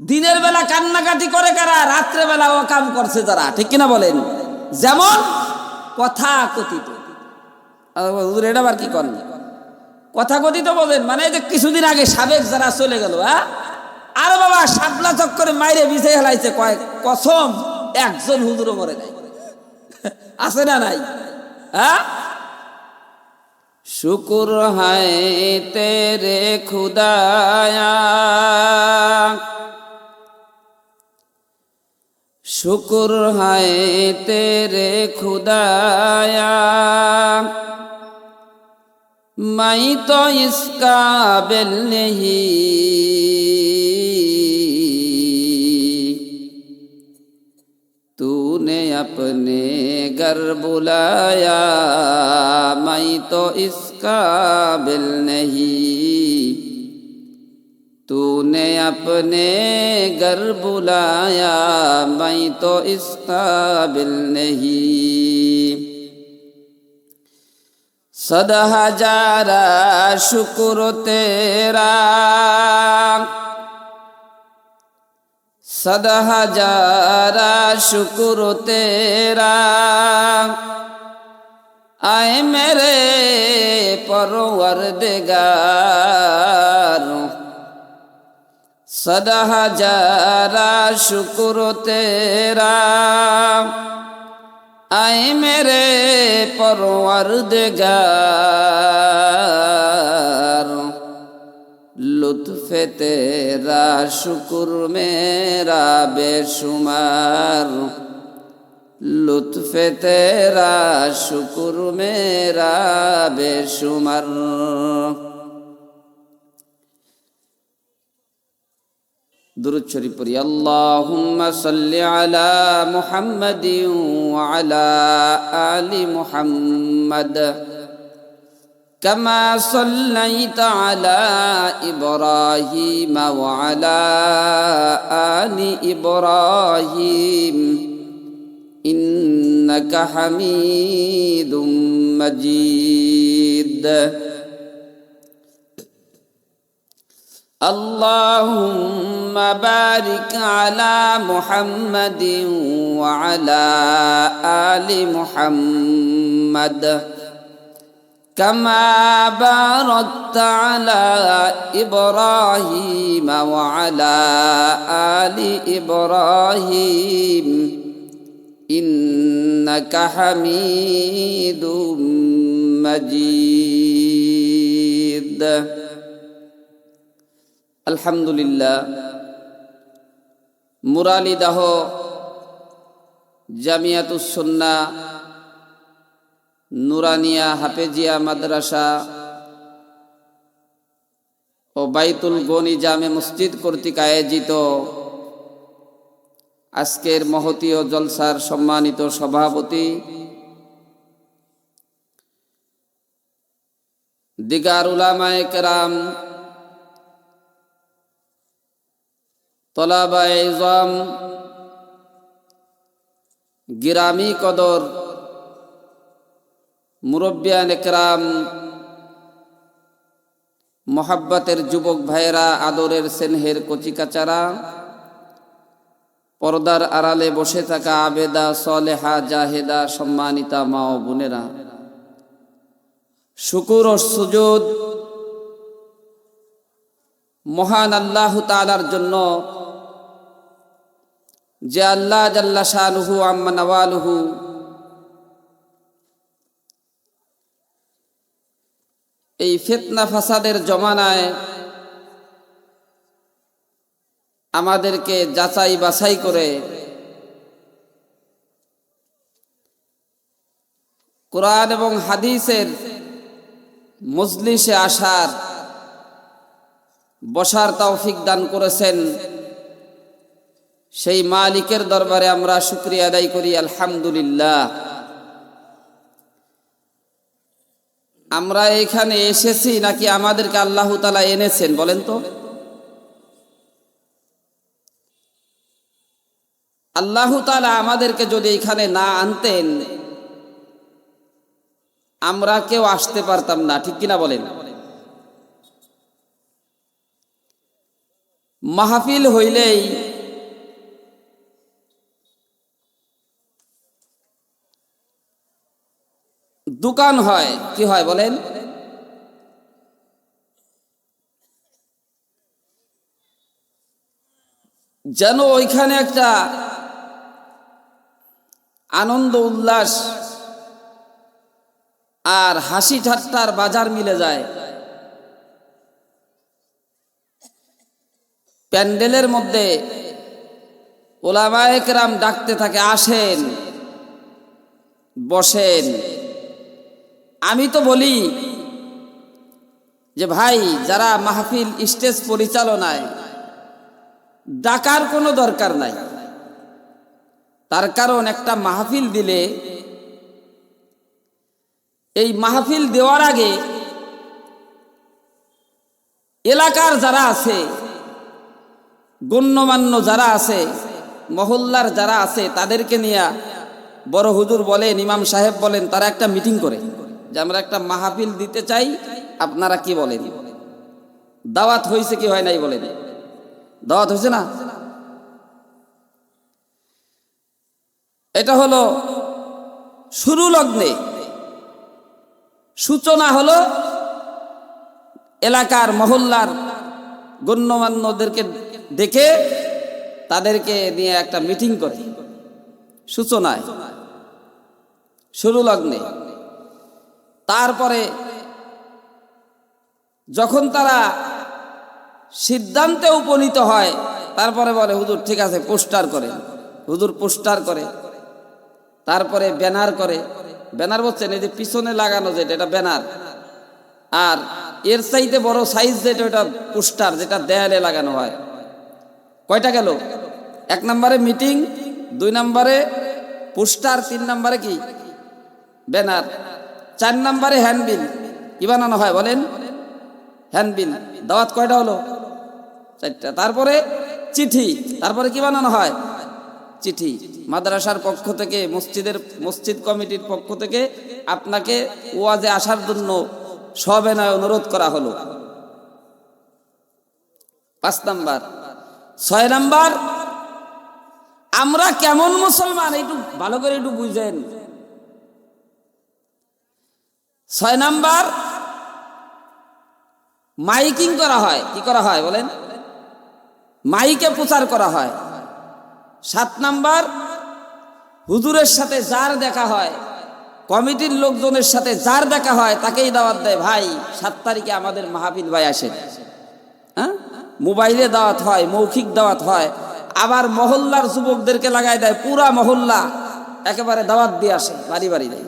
দিনের বেলা কান্নাকাটি করে কারা, রাত্রে বেলা ও কাম করছে যারা, ঠিক কিনা বলেন? যেমন কথা কথিত, হুজুর এটা আবার কি করেন? কথা কথিত বলেন মানে যে কিছুদিন আগে সাবেক যারা চলে গেল, হ্যাঁ, আর বাবা শাপলা চক্করে মাইরে বিছে হেলাইছে, কয় কসম একজন হুজুরও মরে নাই। আছে না নাই? হ্যাঁ, শুকুর হায় তেরে খুদায়া, শুকুর হায় তেরে খুদায়া, मैं तो इस काबिल नहीं, तूने अपने घर बुलाया, मैं तो इस काबिल नहीं, तूने अपने घर बुलाया, मैं तो इस काबिल नहीं। सद हजारा शुक्र तेरा, सद हजारा शुक्र तेरा, आए मेरे परवरदिगार, सद हजारा शुक्र तेरा, आए मेरे परवरदिगार, लुत्फ तेरा शुक्र मेरा बेशुमार, लुत्फ तेरा शुक्र मेरा बेशुमार। दुरूद शरीफ पढ़िए। अल्लाहुम्मा सल्लि अला मुहम्मदिन व अला आलि मुहम्मद, कमा सल्लैता अला इब्राहीम व अला आलि इब्राहीम, इन्नका हमीदुम मजीद। अल्लाहुम्मा बारिक अला मुहम्मदिन व अला आलि मुहम्मद, कमा बारकता अला इब्राहीम व अला आलि इब्राहीम, इन्नका हमीदुम मजीद। আলহামদুলিল্লাহ। মুরালিদাহ জামিয়াতুস সুন্নাহ নুরানিয়া হাফেজিয়া মাদ্রাসা ও বাইতুল গনি জামে মসজিদ কর্তৃক আয়োজিত আজকের মহতীয় জলসার সম্মানিত সভাপতি দিগার উলামায়ে কেরাম, তলাবায়ে ইজম, গিরামি কদর, মুরব্বিয়ানে কেরাম, মোহাব্বতের যুবক ভাইয়েরা, আদরের স্নেহের কচিকাচারা, পর্দার আড়ালে বসে থাকা আবেদা সলেহা জাহেদা সম্মানিতা মা ও বোনেরা, শুকুর ও সুজুদ মহান আল্লাহ তাআলার জন্য, যে আল্লাহ জাল্লা শানুহু আম্মা নওয়ালুহু এই ফিতনা ফাসাদের জমানায় আমাদেরকে যাচাই বাছাই করে কোরআন এবং হাদিসের মজলিসে আসার বসার তৌফিক দান করেছেন, সেই মালিকের দরবারে আমরা শুকরিয়া আদায় করি আলহামদুলিল্লাহ। আমরা এখানে এসেছি নাকি আমাদেরকে আল্লাহ তাআলা এনেছেন বলেন তো? আল্লাহ তাআলা আমাদেরকে যদি এখানে না আনতেন আমরা কেউ আসতে পারতাম না, ঠিক কিনা বলেন? মাহফিল হইলেই দোকান হয়, কি হয় বলেন? যেন ওইখানে একটা আনন্দ উল্লাস আর হাসি ঠাট্টার বাজার মিলে যায়। প্যান্ডেলের মধ্যে ওলামায়ে কেরাম ডাকতে থাকে, আসেন বসেন। আমি তো বলি যে ভাই, যারা মাহফিল স্টেজ পরিচালনায়, ডাকার কোনো দরকার নাই। তার কারণ একটা মাহফিল দিলে, এই মাহফিল দেওয়ার আগে এলাকার যারা আছে, গণ্যমান্য যারা আছে, মহল্লার যারা আছে, তাদেরকে নিয়ে বড় হুজুর বলেন, ইমাম সাহেব বলেন, তারা একটা মিটিং করে যে আমরা একটা মাহফিল দিতে চাই, আপনারা কি বলেন? দাওয়াত হয়েছে কি হয় নাই বলেন? দাওয়াত হয়েছে না? এটা হলো শুরু লগ্নে, সূচনা হলো এলাকার মহল্লার গণ্যমান্যদেরকে ডেকে তাদেরকে নিয়ে একটা মিটিং করে, সূচনায়, শুরু লগ্নে। তারপরে যখন তারা সিদ্ধান্তে উপনীত হয়, তারপরে বলে হুজুর ঠিক আছে, পোস্টার করে। হুজুর পোস্টার করে, তারপরে ব্যানার করে। ব্যানার বলছেন এই যে পিছনে লাগানো যেটা, এটা ব্যানার। আর এর চাইতে বড় সাইজ যেটা, ওটা পোস্টার, যেটা দেয়ালে লাগানো হয়। কয়টা গেল? 1 নম্বরে মিটিং, 2 নম্বরে পোস্টার, 3 নম্বরে কি? ব্যানার, 4 নম্বরে হ্যান্ডবিল। কি বানানো হয় বলেন? হ্যান্ডবিল। দাওয়াত কয়টা হলো? 4টা। তারপরে চিঠি। তারপরে কি বানানো হয়? চিঠি। মাদ্রাসার পক্ষ থেকে, মসজিদ কমিটির পক্ষ থেকে আপনাকে ওয়াজে আসার জন্য সবিনয় অনুরোধ করা হলো। 5 নাম্বার। 6 নাম্বার, আমরা কেমন মুসলমান একটু ভালো করে একটু বুঝেন। 6 নাম্বার, মাইকিং করা হয়। কি করা হয় বলেন? মাইকে প্রচার করা হয়। 7 নাম্বার, হুজুরের সাথে যার দেখা হয়, কমিটির লোকজনের সাথে যার দেখা হয়, তাকেই দাওয়াত দেয়, ভাই 7 তারিখে আমাদের মাহফিল ভাই আসেন। হ্যাঁ, মোবাইলে দাওয়াত হয়, মৌখিক দাওয়াত হয়। আবার মহল্লার যুবকদেরকে লাগাই দেয়, পুরা মহল্লা একেবারে দাওয়াত দিয়ে আসে, বাড়ি বাড়ি দেয়।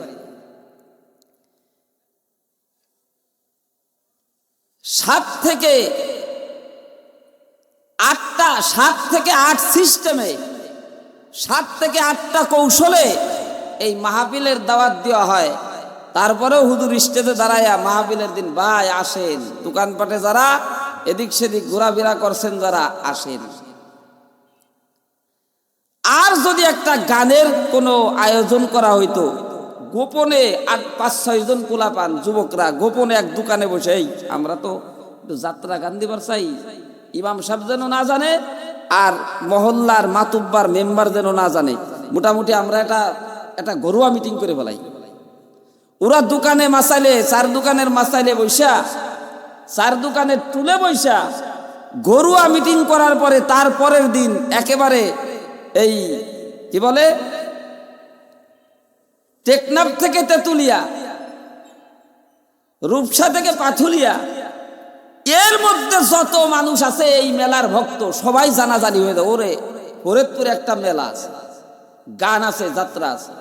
7 থেকে 8 সিস্টেমে, 7 থেকে 8টা কৌশলে এই মাহফিলের দাওয়াত দেওয়া হয়। তারপরেও হুজুর স্টেজে দাঁড়ায়া মাহফিলের দিন, ভাই আসেন, দোকানপাটে যারা এদিক সেদিক ঘোরাফেরা করছেন যারা, আসেন। আর যদি একটা গানের কোনো আয়োজন করা হইতো, গোপনে 5-6 জন পোলাপান যুবকরা গোপনে এক দোকানে বসে, এই আমরা তো যাত্রা গান দিবার চাই, ইমাম সাহেব যেন না জানে, আর মহল্লার মাতুব্বার মেম্বার যেন না জানে, মোটামুটি আমরা একটা ঘরোয়া মিটিং করে ফেলাই। ওরা দোকানে মাসাইলে, 4 দোকানের মাসাইলে বৈশা, 4 দোকানের টুলে বৈশা ঘরোয়া মিটিং করার পরে তারপরের দিন একেবারে এই কি বলে, টেকনাফ থেকে তেতুলিয়া, রূপসা থেকে পাথুলিয়া, এর মধ্যে যত মানুষ আছে এই মেলার ভক্ত, সবাই জানাজানি হয়ে যায়, ওরে ফরিদপুরে একটা মেলা আছে, গান আছে, যাত্রা আছে।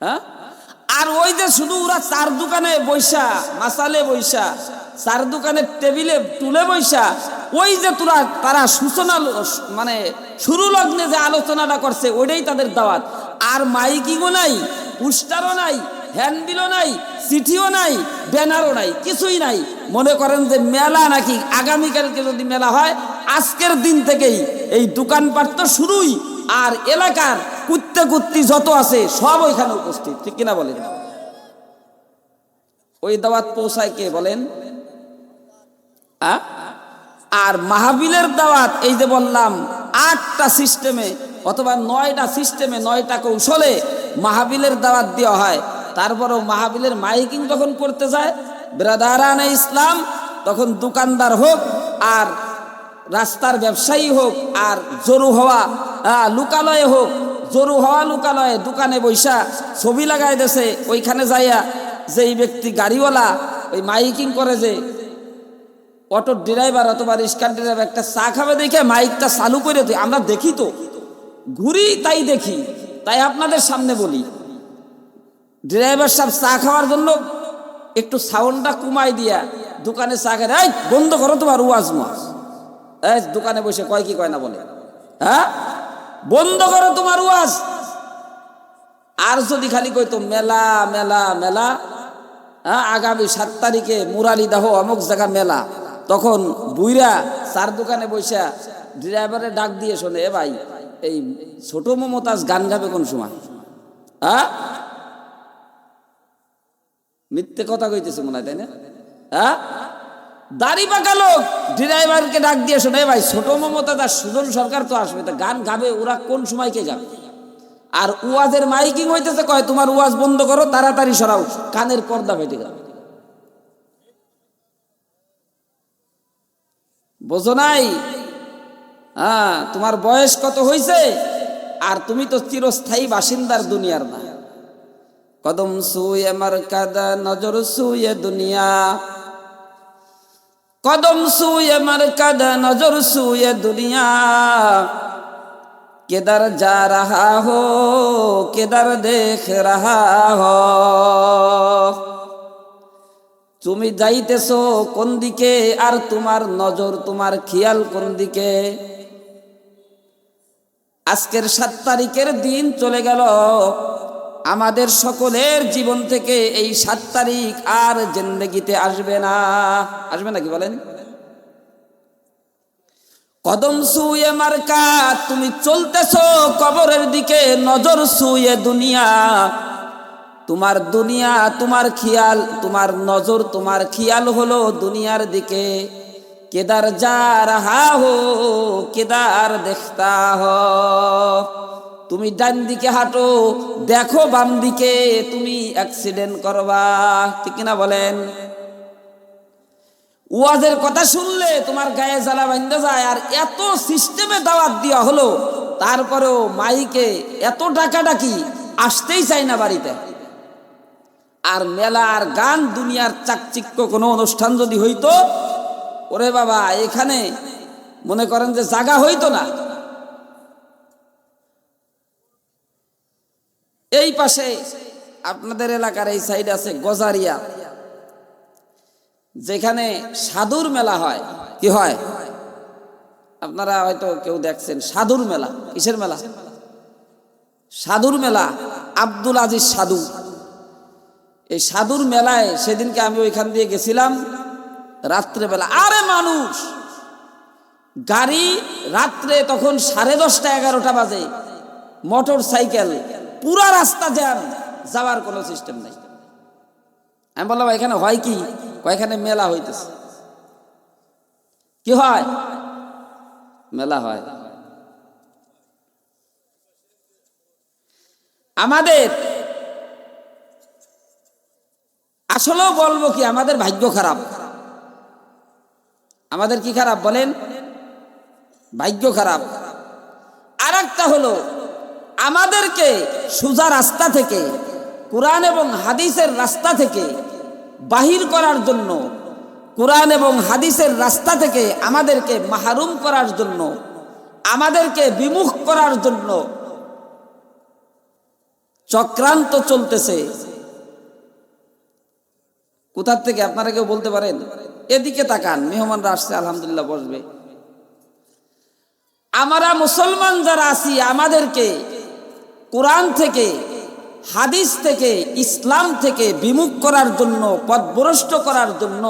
হ্যাঁ, আর ওই যে শুধু ওরা 4 দোকানে বৈশা, মাসালে বৈশা, 4 দোকানের টেবিলে টুলে বৈশা, ওই যে তারা সূচনা মানে শুরু লগ্নে যে আলোচনাটা করছে, ওইটাই তাদের দাওয়াত। আর মাইকিংও নাই, পোস্টারও নাই, হ্যান্ডবিলও নাই, চিঠিও নাই, ব্যানারও নাই, কিছুই নাই। মনে করেন যে মেলা নাকি আগামীকালকে যদি মেলা হয়, আজকের দিন থেকেই এই দোকানপাট তো শুরুই, আর এলাকার কুত্তে যত আছে সব ওইখানে উপস্থিত। ঠিক কিনা বলেন? ওই দাওয়াত পৌঁছায় কে বলেন? আর মাহফিলের দাওয়াত এই যে বললাম 8টা সিস্টেমে অথবা 9টা সিস্টেমে 9টা কৌশলে মাহফিলের দাওয়াত দেওয়া হয়। তারপরেও মাহফিলের মাইকিং যখন করতে যায় ব্রাদারানে ইসলাম, তখন দোকানদার হোক আর রাস্তার ব্যবসায়ী হোক আর জরু হওয়া লোকালয়ে হোক, জরু হওয়া লোকালয়ে দোকানে বৈশা ছবি লাগাই দেছে, ওইখানে যাইয়া যে এই ব্যক্তি গাড়িওয়ালা ওই মাইকিং করে, যে অটোর ড্রাইভার অথবা রিক্সার ড্রাইভার একটা চা খাবে দেখে মাইকটা চালু করে দিই, আমরা দেখি তো ঘুরি তাই দেখি, তাই আপনাদের সামনে বলি ড্রাইভার সাহেব চা খাওয়ার জন্য একটু সাউন্ডটা কমাই দিয়া দোকানে চা খায়, এই বন্ধ করো তোমার ওয়াজ মাস, এই দোকানে বসে কয় কি কয় না বলে, হ্যাঁ বন্ধ করো তোমার ওয়াজ। আর যদি খালি কইতো মেলা মেলা মেলা, হ্যাঁ আগামী 7 তারিখে মুরালিদাহ অমুক জায়গা মেলা, তখন বুইরা চার দোকানে বৈশা ড্রাইভারে ডাক দিয়ে শোনে, এ ভাই এই ছোট মমতাজ গান গাবে কোন সময়, হ্যাঁ মিথ্যে কথা কইতেছে মনে হয়, তাই না? হ্যাঁ দাড়ি পাকা লোক ড্রাইভারকে ডাক দিয়ে শোনে, ভাই ছোট মমতাজ আর সুজন সরকার তো আসবে, তা গান গাবে ওরা কোন সময় কে গাবে? আর ওয়াজের মাইকিং হইতেছে, কয় তোমার ওয়াজ বন্ধ করো, তাড়াতাড়ি সরাও, কানের পর্দা ফেটে গেল। বোঝো নাই? হ্যাঁ তোমার বয়স কত হইছে আর তুমি তো চিরস্থায়ী বাসিন্দার দুনিয়ার না। কদম সুয়ে মারকাদা নজর সুয়ে দুনিয়া, কদম সুয়ে মারকাদা নজর সুয়ে দুনিয়া, किधर जा रहा हो किधर देख रहा हो, তুমি যাইতেছো কোন দিকে আর তোমার নজর তোমার খেয়াল কোন দিকে। আজকের 7 তারিখের দিন চলে গেল, আমাদের সকলের জীবন থেকে এই 7 তারিখ আর জিন্দেগিতে আসবে না। আসবে নাকি বলেন? কদম সুয়ে মার্কা, তুমি চলতেছো কবরের দিকে, নজর সুয়ে দুনিয়া, তোমার দুনিয়া তোমার খেয়াল, তোমার নজর তোমার খেয়াল হলো দুনিয়ার দিকে। কেদার যা রাহা হো কেদার দেখতা হো, তুমি ডান দিকে হাঁটো দেখো বাম দিকে, তুমি অ্যাক্সিডেন্ট করবা, ঠিক কিনা বলেন? ওয়াজের কথা শুনলে তোমার গায়ে জ্বালা বান্ধা যায়, আর এত সিস্টেমে দাওয়াত দেওয়া হলো তারপরেও মাইকে এত ডাকাডাকি, আসতেই চাই না বাড়িতে। আর মেলা আর গান দুনিয়ার চাকচিক্য কোনো অনুষ্ঠান যদি হইতো, ওরে বাবা এখানে মনে করেন যে জায়গা হইতো না। এই পাশে আপনাদের এলাকার এই সাইড আছে গজারিয়া, যেখানে সাধুর মেলা হয়। কি হয়? আপনারা হয়তো কেউ দেখছেন সাধুর মেলা। কিসের মেলা? সাধুর মেলা। আব্দুল আজিজ সাধু। এই সাধুর মেলায় সেদিনকে আমি ওইখান দিয়ে গেছিলাম রাত্রেবেলা। আরে মানুষ গাড়ি রাত্রে তখন 10:30 11টা বাজে, মোটর সাইকেল পুরা রাস্তা জ্যাম, যাওয়ার কোনো সিস্টেম নাই। আমি বললাম এখানে হয় কি? এখানে মেলা হইতেছে। কি হয়? মেলা হয়। আমাদের আসলেও বলবো কি, আমাদের ভাগ্য খারাপ। আমাদের কি খারাপ বলেন? ভাগ্য খারাপ। আর একটা হলো, আমাদেরকে সোজা রাস্তা থেকে, কোরআন এবং হাদিসের রাস্তা থেকে বাহির করার জন্য, কোরআন এবং হাদিসের রাস্তা থেকে আমাদেরকে মাহরুম করার জন্য, আমাদেরকে বিমুখ করার জন্য চক্রান্ত চলতেছে। কোথার থেকে আপনারা কেউ বলতে পারেন? এদিকে তাকান, মেহমানরা আসছে, আলহামদুলিল্লাহ বসবে। আমরা মুসলমান যারা আছি, আমাদেরকে কোরআন থেকে, হাদিস থেকে, ইসলাম থেকে বিমুখ করার জন্য, পথভ্রষ্ট করার জন্য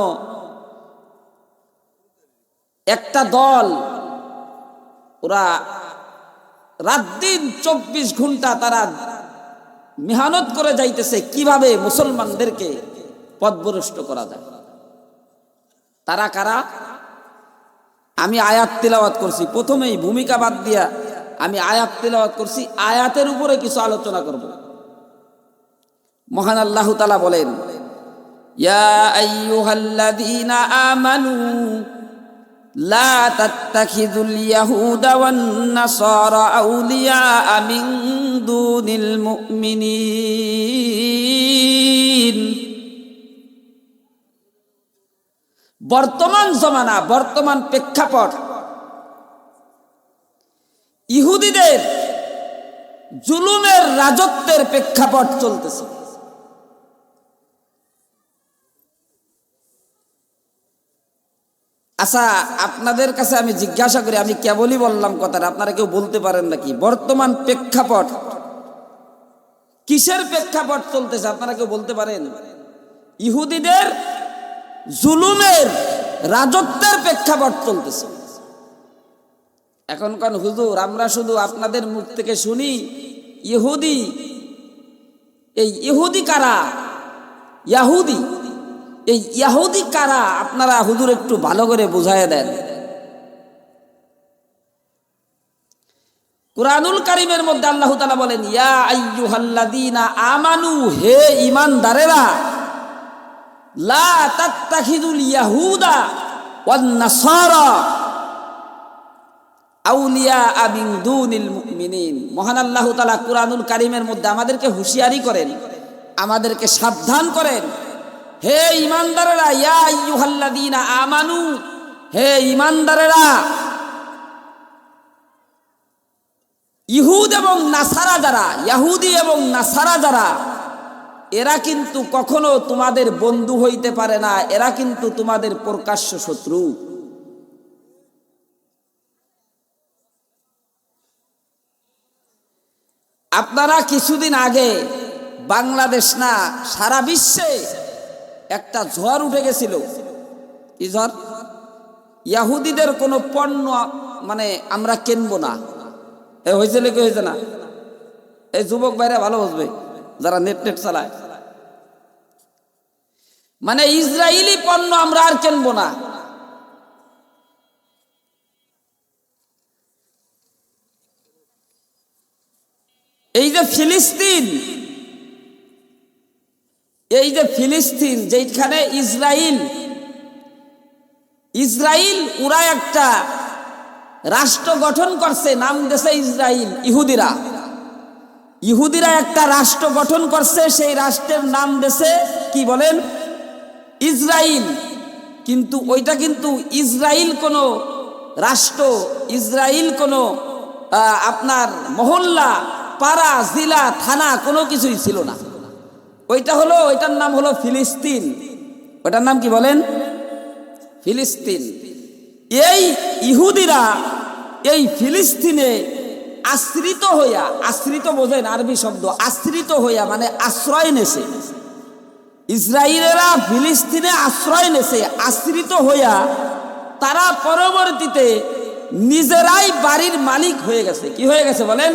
একটা দল, ওরা রাত দিন 24 ঘন্টা তারা মেহনত করে যাইতেছে কিভাবে মুসলমানদেরকে পথভ্রষ্ট করা যায়। তারা কারা? আমি আয়াত তিলাওয়াত করছি, প্রথমেই ভূমিকা বাদ দিয়া আমি আয়াত তিলাওয়াত করছি, আয়াতের উপরে কিছু আলোচনা করব। মহান আল্লাহ তাআলা বলেন, ইয়া আইয়ুহাল্লাযীনা আমানু লা তাত্তাখিযুল ইয়াহুদা ওয়ান নাসারা আউলিয়া মিন দুনিল মুমিনিন। বর্তমান জমানা, বর্তমান প্রেক্ষাপট, ইহুদিদের জুলুমের রাজত্বের প্রেক্ষাপট চলতেছে। আচ্ছা, আপনাদের কাছে আমি জিজ্ঞাসা করি, আমি কেবলই বললাম কথাটা, আপনারা কেউ বলতে পারেন নাকি বর্তমান প্রেক্ষাপট কিসের প্রেক্ষাপট চলতেছে? আপনারা কেউ বলতে পারেন? ইহুদিদের জুলুমের রাজত্বের প্রেক্ষাপট চলতেছে। এখন কোন হুজুর, আমরা শুধু আপনাদের মুখ থেকে শুনি ইহুদি। এই ইহুদি কারা? ইয়াহুদি। এই ইয়াহুদি কারা আপনারা হুজুর একটু ভালো করে বুঝাইয়া দেন। কুরআনুল কারীমের মধ্যে আল্লাহ তাআলা বলেন, ইয়া আইয়ুহাল্লাযীনা আমানু, হে ঈমানদারেরা, লা তাত্তাখিযুল ইয়াহুদা ওয়ান নাসারা আউলিয়া মিন দুনিল মুমিনিন। মহান আল্লাহ তাআলা কুরআনুল কারীমের মধ্যে আমাদেরকে হুঁশিয়ারি করেন, আমাদেরকে সাবধান করেন, হে ঈমানদারেরা, ইয়া আইয়ুহাল্লাযীনা আমানু, হে ঈমানদারেরা, ইহুদ এবং নাসারা যারা, ইহুদি এবং নাসারা যারা, এরা কিন্তু কখনো তোমাদের বন্ধু হইতে পারে না, এরা কিন্তু তোমাদের প্রকাশ্য শত্রু। আপনারা কিছুদিন আগে বাংলাদেশ না সারা বিশ্বে একটা ঝড় উঠে গেছিল। কি ঝড়? ইহুদিদের কোনো পণ্য মানে আমরা কিনবো না। হয়েছিল কি হয়েছে না? এই যুবক ভাইরা ভালো বুঝবে যারা নেট চালায়। মানে ইসরায়েলি পণ্য আমরা আর কিনবো না। এই যে ফিলিস্তিন, এই যে ফিলিস্তিন, যেখানে ইসরায়েল ওরা একটা রাষ্ট্র গঠন করছে, নাম দেশে ইসরায়েল। ইহুদিরা একটা রাষ্ট্র গঠন করছে, সেই রাষ্ট্রের নাম দেশে কি বলেন? ইসরায়েল। কিন্তু ওইটা কিন্তু ইসরায়েল কোনো রাষ্ট্র, ইসরায়েল কোনো আপনার মহল্লা, পাড়া, জেলা, থানা কোনো কিছুই ছিল না। ওইটার নাম হলো ফিলিস্তিন। ওটার নাম কি বলেন? ফিলিস্তিন। এই ইহুদিরা এই ফিলিস্তিনে আশ্রিত হইয়া, আশ্রিত বোঝেন আরবি শব্দ, আশ্রিত হইয়া মানে আশ্রয় নেছে। ইসরায়েলেরা ফিলিস্তিনে আশ্রয় নেছে, আশ্রিত হইয়া তারা পরবর্তীতে নিজেরাই বাড়ির মালিক হয়ে গেছে। কি হয়ে গেছে বলেন?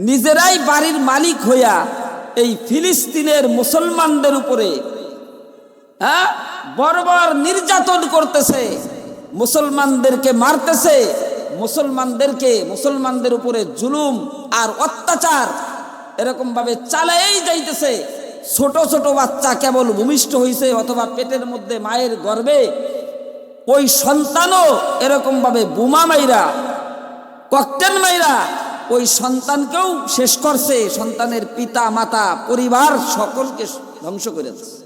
নিজেরাই বাড়ির মালিক হইয়া এই ফিলিস্তিনের মুসলমানদের উপরে বর্বর নির্যাতন করতেছে, মুসলমানদেরকে মারতেছে, মুসলমানদের উপরে জুলুম আর অত্যাচার এরকম ভাবে চালায়েই যাইতেছে। ছোট ছোট বাচ্চা কেবল ভূমিষ্ঠ হইছে অথবা পেটের মধ্যে মায়ের গর্ভে, ওই সন্তানও এরকম ভাবে বোমা মাইরা, ককটেল মাইরা ওই সন্তানকেও শেষ করছে। সন্তানের পিতা মাতা পরিবার সকলকে ধ্বংস করে দিচ্ছে।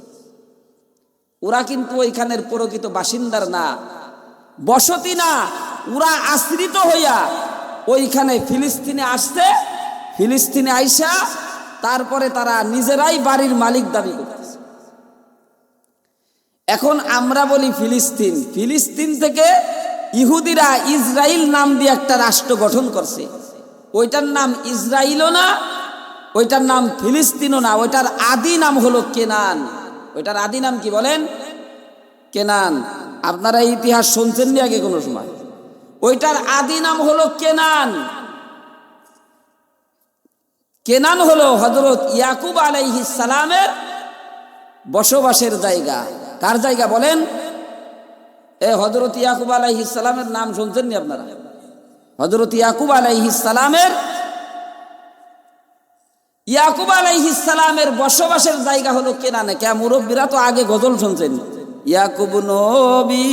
ওরা কিন্তু ওইখানের প্রকৃত বাসিন্দার না, বসতি না, ওরা আশ্রিত হইয়া ওইখানে ফিলিস্তিনে আসছে। ফিলিস্তিনে আইসা তারপরে তারা নিজেরাই বাড়ির মালিক দাবি করতেছে। এখন আমরা বলি ফিলিস্তিন, ফিলিস্তিন থেকে ইহুদিরা ইসরায়েল নাম দিয়ে একটা রাষ্ট্র গঠন করছে। ওইটার নাম ইসরায়েলও না, ওইটার নাম ফিলিস্তিনও না, ওইটার আদি নাম হলো কেনান। ওইটার আদি নাম কি বলেন? কেনান। আপনারা ইতিহাস শুনছেন নি আগে কোনো সময়? ওইটার আদি নাম হলো কেনান। কেনান হলো হযরত ইয়াকুব আলাইহিস সালামের বসবাসের জায়গা। কার জায়গা বলেন? হযরত ইয়াকুব আলাইহিস সালামের নাম শুনছেন নি আপনারা? হযরত ইয়াকুব আলাইহিস সালামের বসবাসের জায়গা হলো কেনানে। কে মুরব্বীরা তো আগে গজল শুনছেন, ইয়াকুব নবী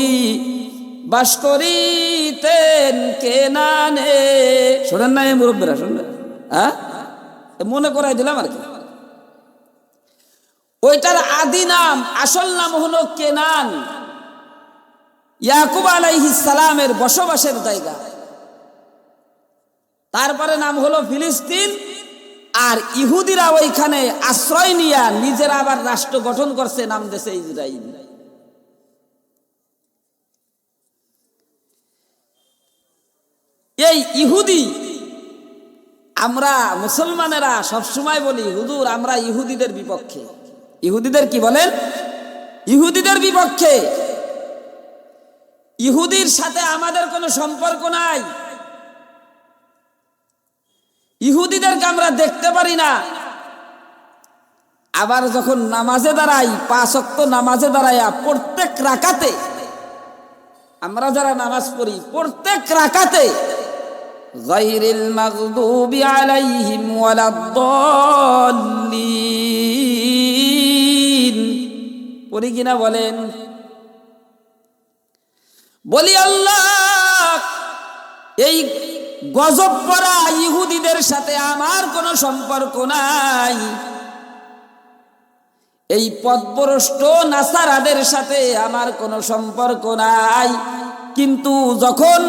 বাস করিতেন কেনানে, শোনেন না এই মুরব্বীরা? শুনবেন? হ্যাঁ, মনে করাই দিলাম আর কি। ওইটার আদি নাম, আসল নাম হলো কেনান, ইয়াকুব আলাইহিস সালামের বসবাসের জায়গা। তারপরে নাম হলো ফিলিস্তিন। আর ইহুদিরা ওইখানে আশ্রয় নিয়া নিজেরা আবার রাষ্ট্র গঠন করছে, নাম দেশে ইসরাইল। এই ইহুদি, আমরা মুসলমানেরা সবসময় বলি হুজুর আমরা ইহুদিদের বিপক্ষে। ইহুদিদের কি বলেন? ইহুদিদের বিপক্ষে। ইহুদির সাথে আমাদের কোনো সম্পর্ক নাই। ইহুদিদেরকে আমরা দেখতে পারি না। আবার যখন নামাজে দাঁড়াই, 5 ওয়াক্ত নামাজে দাঁড়াইয়া প্রত্যেক রাকাতে, আমরা যারা নামাজ পড়ি প্রত্যেক রাকাতে গায়রিল মাগদুবি আলাইহিম ওয়ালাদ-দাল্লিন পড়ি কিনা বলেন? বলি আল্লাহ, এই গজব পড়া ইহুদিদের সাথে আমার কোনো সম্পর্ক নাই, এই পথভ্রষ্ট নাসারাদের সাথে আমার কোনো সম্পর্ক নাই। কিন্তু যখন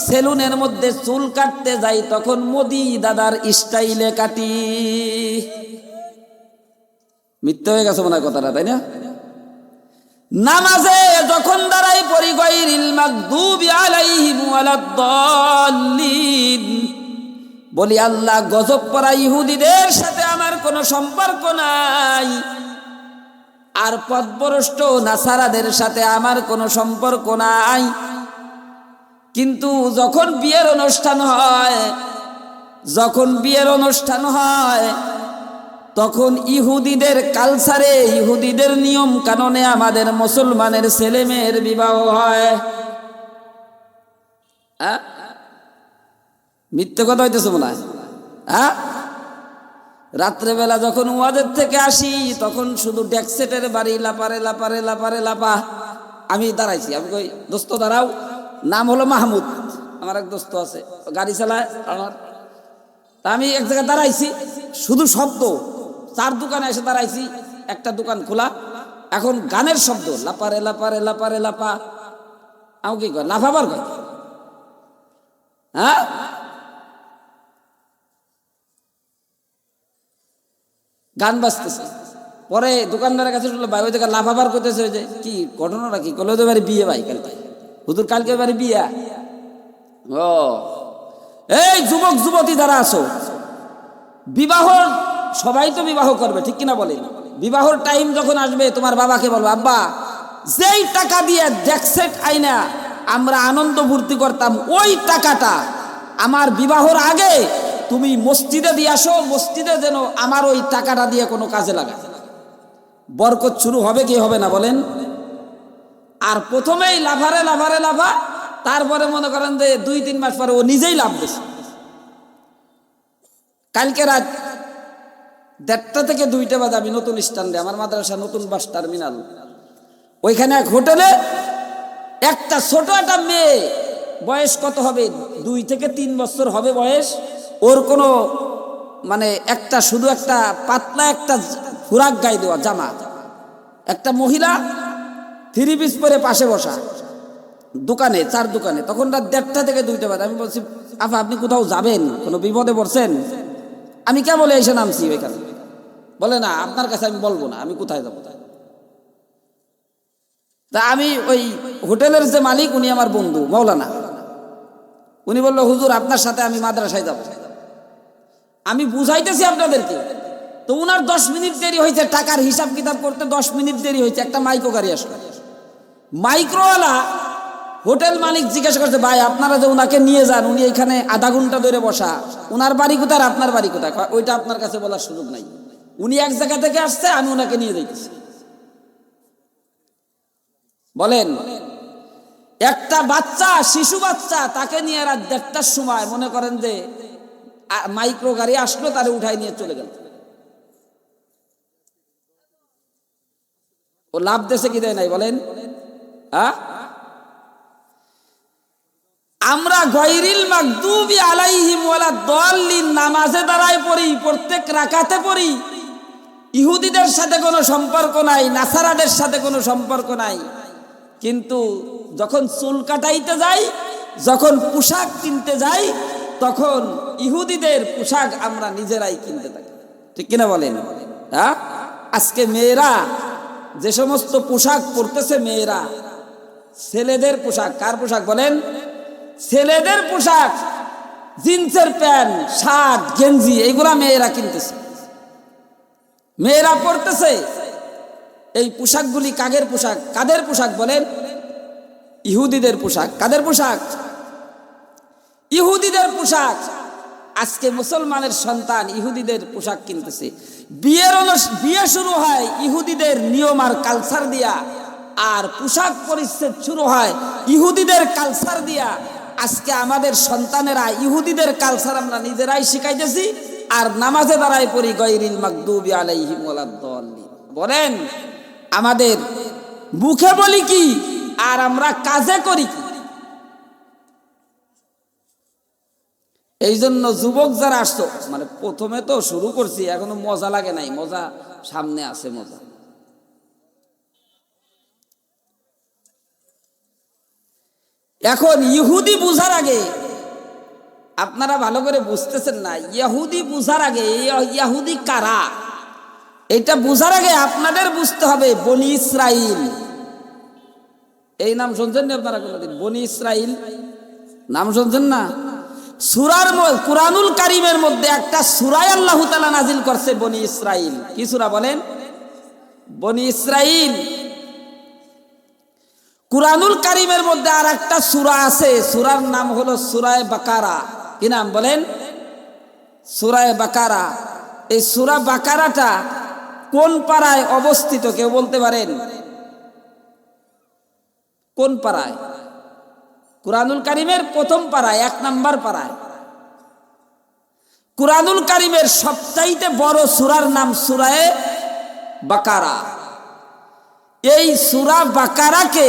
সেলুনের মধ্যে চুল কাটতে যাই তখন মোদি দাদার স্টাইলে কাটি। মিথ্যা হয়ে গেছে মনে হয় কথাটা, তাই না? নামাজে যখন দাঁড়াই পড়ি গায়রিল মাগদুবি আলাইহিম ওয়ালাদ-দাল্লিন, বলি আল্লাহ গজব পড়া ইহুদিদের সাথে আমার কোনো সম্পর্ক নাই, আর পথভ্রষ্ট নাসারাদের সাথে আমার কোনো সম্পর্ক নাই। কিন্তু যখন বিয়ের অনুষ্ঠান হয় তখন ইহুদিদের কালচারে, ইহুদিদের নিয়ম কানুনে আমাদের মুসলমানের ছেলে মেয়ের বিবাহ হয়। মিথ্যে কথা হইতেছে মনে হয়? রাত্রেবেলা যখন ওয়াজের থেকে আসি তখন শুধু ডেকসেটের বাড়ি লাপারে লাপারে লাপারে লাপা। আমি দাঁড়াইছি, আমি কই দোস্ত দাঁড়াও, নাম হলো মাহমুদ, আমার এক দোস্ত আছে গাড়ি চালায় আমার। তা আমি এক জায়গায় দাঁড়াইছি, শুধু শব্দ, 4 দোকানে এসে দাঁড়াইছি, একটা দোকান খোলা, এখন গানের শব্দ, লাপারে লাপারে লাপারে লাপা। আমি কি কয় লাফাবার কয়? হ্যাঁ, গান বাজতেছে। পরে দোকানদারের কাছে শুনলো, ভাই ওই জায়গায় লাফাবার করতেছে, যে কি ঘটনাটা কি? কলে তো বাড়ি বিয়ে ভাই, কালকে হুজুর কালকে বাড়ি বিয়া। ও এই যুবক যুবতী যারা আছো, বিবাহ সবাই তো বিবাহ করবে, ঠিক কিনা বলেন? বিবাহর টাইম যখন আসবে তোমার বাবাকে বলবো, আব্বা যেই টাকা দিয়ে ডেকসেট আইনা আমরা আনন্দ ফুর্তি করতাম, ওই টাকাটা আমার বিবাহর আগে তুমি মসজিদে দিয়ে আসো, মসজিদে যেন আমার ওই টাকাটা দিয়ে কোনো কাজে লাগায়। বরকত শুরু হবে কি হবে না বলেন? আর প্রথমেই লাফারে লাফারে লাফা, তারপরে মনে করেন যে 2-3 মাস পরে ও নিজেই লাভ দিছে। কালকে রাত 1:30 থেকে 2টা বাজে আমি নতুন স্ট্যান্ডে, আমার মাদ্রাসা নতুন বাস টার্মিনাল, ওইখানে এক হোটেলে একটা ছোট একটা মেয়ে, বয়স কত হবে, 2 থেকে 3 বছর হবে বয়স, ওর কোনো মানে একটা শুধু একটা পাতলা একটা ফুরাক গায়ে দেওয়া জামা, একটা মহিলা 3 পিস পরে পাশে বসা দোকানে, 4 দোকানে। তখন রাত 1:30 থেকে 2টা বাজে। আমি বলছি, আফা আপনি কোথাও যাবেন, কোনো বিপদে পড়ছেন? আমি কে বলে এসে নামছি ওইখানে। বলে না, আপনার কাছে আমি বলবো না, আমি কোথায় যাবো। তা আমি ওই হোটেলের যে মালিক, উনি আমার বন্ধু মৌলানা, উনি বললো, হুজুর আপনার সাথে আমি মাদ্রাসায় যাব। আমি বুঝাইতেছি আপনাদেরকে, তো উনার 10 মিনিট দেরি হয়েছে, টাকার হিসাব কিতাব করতে 10 মিনিট দেরি হয়েছে। একটা মাইক্রো গাড়ি আসলো, মাইক্রোওয়ালা হোটেল মালিক জিজ্ঞাসা করছে, ভাই আপনারা যে উনাকে নিয়ে যান, উনি এখানে আধা ঘন্টা ধরে বসা, উনার বাড়ি কোথায় আর আপনার বাড়ি কোথায়? ওইটা আপনার কাছে বলার সুযোগ নাই, উনি এক জায়গা থেকে আসছে, আমি ওনাকে নিয়ে যাইতেছি। বলেন একটা বাচ্চা, শিশু বাচ্চা, তাকে নিয়ে রাত 1:30টার সময় মনে করেন যে মাইক্রো গাড়ি আসলো, তারে উঠাই নিয়ে চলে গেল। ও লাভ দেশে কি দেয় নাই বলেন? হ্যাঁ, আমরা গায়রিল মাগদুবি আলাইহিম ওয়ালাদ দাল্লিন নামাজে দাঁড়ায় পড়ি, প্রত্যেক রাকাতে পড়ি। ইহুদিদের সাথে কোনো সম্পর্ক নাই, নাসারাদের সাথে কোনো সম্পর্ক নাই। কিন্তু যখন চুল কাটাইতে যাই, যখন পোশাক কিনতে যাই, তখন ইহুদিদের পোশাক আমরা নিজেরাই কিনতে থাকি। ঠিক কিনা বলেন? হ্যাঁ, আজকে মেয়েরা যে সমস্ত পোশাক পরতেছে, মেয়েরা ছেলেদের পোশাক, কার পোশাক বলেন? ছেলেদের পোশাক, জিন্সের প্যান্ট, শার্ট, গেঞ্জি, এইগুলা মেয়েরা কিনতেছে, মেয়েরা পরতেছে। এই পোশাকগুলি কাগের পোশাক? কাদের পোশাক বলেন? ইহুদিদের পোশাক। কাদের পোশাক? ইহুদিদের পোশাক। আজকে মুসলমানের সন্তান ইহুদিদের পোশাক কিনতেছে। বিয়ে শুরু হয় ইহুদিদের নিয়ম আর কালচার দিয়া, আর পোশাক পরিচ্ছদ শুরু হয় ইহুদিদের কালচার দিয়া। আজকে আমাদের সন্তানেরা ইহুদিদের কালচার আমরা নিজেরাই শিখাইতেছি, আর নামাজে দাঁড়ায় পড়ি গায়রিল মাগদুবি আলাইহিম ওয়ালাদ দাল্লিন। বলেন, আমাদের মুখে বলি কি আর আমরা কাজে করি কি? এই জন্য যুবক যারা আসতো, মানে প্রথমে তো শুরু করছি, এখনো মজা লাগে নাই, মজা সামনে আছে। মজা এখন ইহুদি বুঝার আগে, আপনারা ভালো করে বুঝতেছেন না, ইহুদি বুঝার আগে ইহুদি কারা এটা বুঝার আগে আপনাদের বুঝতে হবে বনি ইসরাইল। এই নাম শুনছেন না আপনারা কোনদিন? বনি ইসরাইল নাম শুনছেন না? সূরার কুরআনুল কারীমের মধ্যে একটা সূরায় আল্লাহ তাআলা নাজিল করছে বনি ইসরাইল। কি সূরা বলেন? বনি ইসরাইল। কুরআনুল কারীমের মধ্যে আর একটা সূরা আছে, সূরার নাম হলো সূরায়ে বাকারা। কি নাম বলেন? সূরায়ে বাকারা। এই সূরা বাকারাটা কোন পারায় অবস্থিত কেউ বলতে পারেন? কোন পারায়? কুরআনুল কারীমের প্রথম পারায়, 1 নাম্বার পারায়। কুরআনুল কারীমের সবচাইতে বড় সূরার নাম সূরায়ে বাকারা। এই সূরা বাকারাকে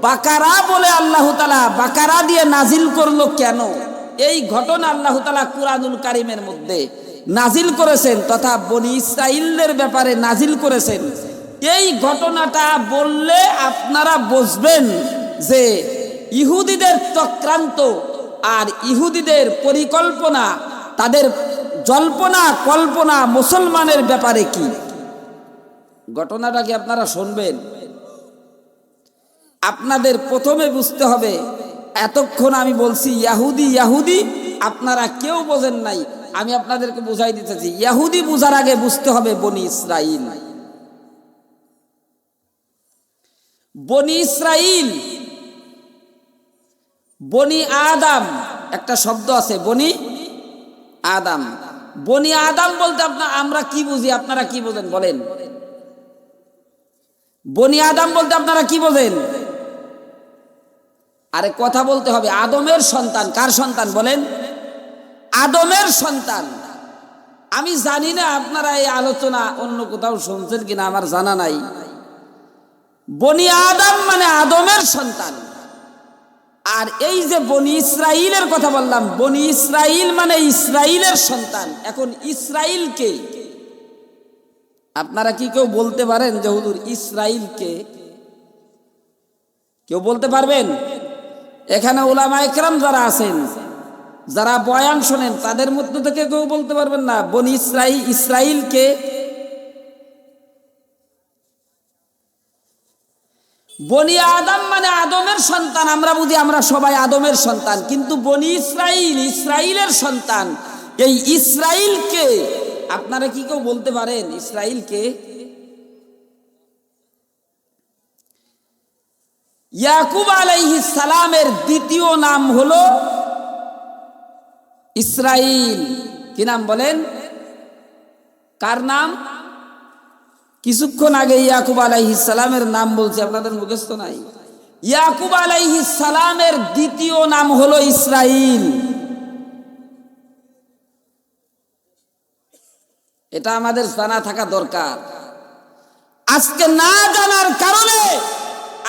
বাকারা বলে আল্লাহ তাআলা বাকারা দিয়ে নাজিল করলো কেন? এই ঘটনা আল্লাহ তাআলা কুরআনুল কারীমের মধ্যে নাজিল করেছেন, তথা বনি ইসরাইলদের ব্যাপারে নাজিল করেছেন। এই ঘটনাটা বললে আপনারা বুঝবেন যে ইহুদিদের চক্রান্ত আর ইহুদিদের পরিকল্পনা, তাদের জল্পনা কল্পনা মুসলমানের ব্যাপারে কি। ঘটনাটা কি আপনারা শুনবেন? আপনাদের প্রথমে বুঝতে হবে, এতক্ষণ আমি বলছি ইহুদি ইহুদি, আপনারা কেউ বোঝেন নাই। আমি আপনাদেরকে বুঝাই দিতেছি, ইহুদি বুঝার আগে বুঝতে হবে বনি ইসরাইল। বনি ইসরাইল, বনি আদম, একটা শব্দ আছে বনি আদম। বনি আদম বলতে আমরা কি বুঝি, আপনারা কি বোঝেন বলেন? বনি আদম বলতে আপনারা কি বোঝেন? আরে কথা বলতে হবে। আদমের সন্তান। কার সন্তান বলেন? আদমের সন্তান। আমি জানি না আপনারা এই আলোচনা অন্য কোথাও শুনছেন কিনা, আমার জানা নাই। বনি আদম মানে আদমের সন্তান। আর এই যে বনি ইসরাইলের কথা বললাম, বনি ইসরাইল মানে ইসরাইলের সন্তান। এখন ইসরাইল কে? আপনারা কি কেউ বলতে পারেন যে হুজুর ইসরাইল কে? কেউ বলতে পারবেন? এখানে উলামায়ে কেরাম যারা আছেন, যারা বয়ান শোনেন, তাদের মধ্য থেকে কেউ বলতে পারবেন না বনি ইসরাইল কে? বনি আদম মানে আদমের সন্তান। আমরা বুঝি আমরা সবাই আদমের সন্তান, কিন্তু বনি ইসরাইল ইসরাইলের সন্তান। এই ইসরাইল কে? আপনারা কি কেউ বলতে পারেন ইসরাইল কে? ইয়াকুব আলাইহিস সালামের দ্বিতীয় নাম হলো ইসরাইল। কি নাম বলেন? কার নাম? কিছুক্ষণ আগে ইয়াকুব আলাইহিস সালামের নাম বলছে, আপনাদের মুখস্থ নাই? ইয়াকুব আলাইহিস সালামের দ্বিতীয় নাম হলো ইসরাইল। এটা আমাদের জানা থাকা দরকার। আজকে না জানার কারণে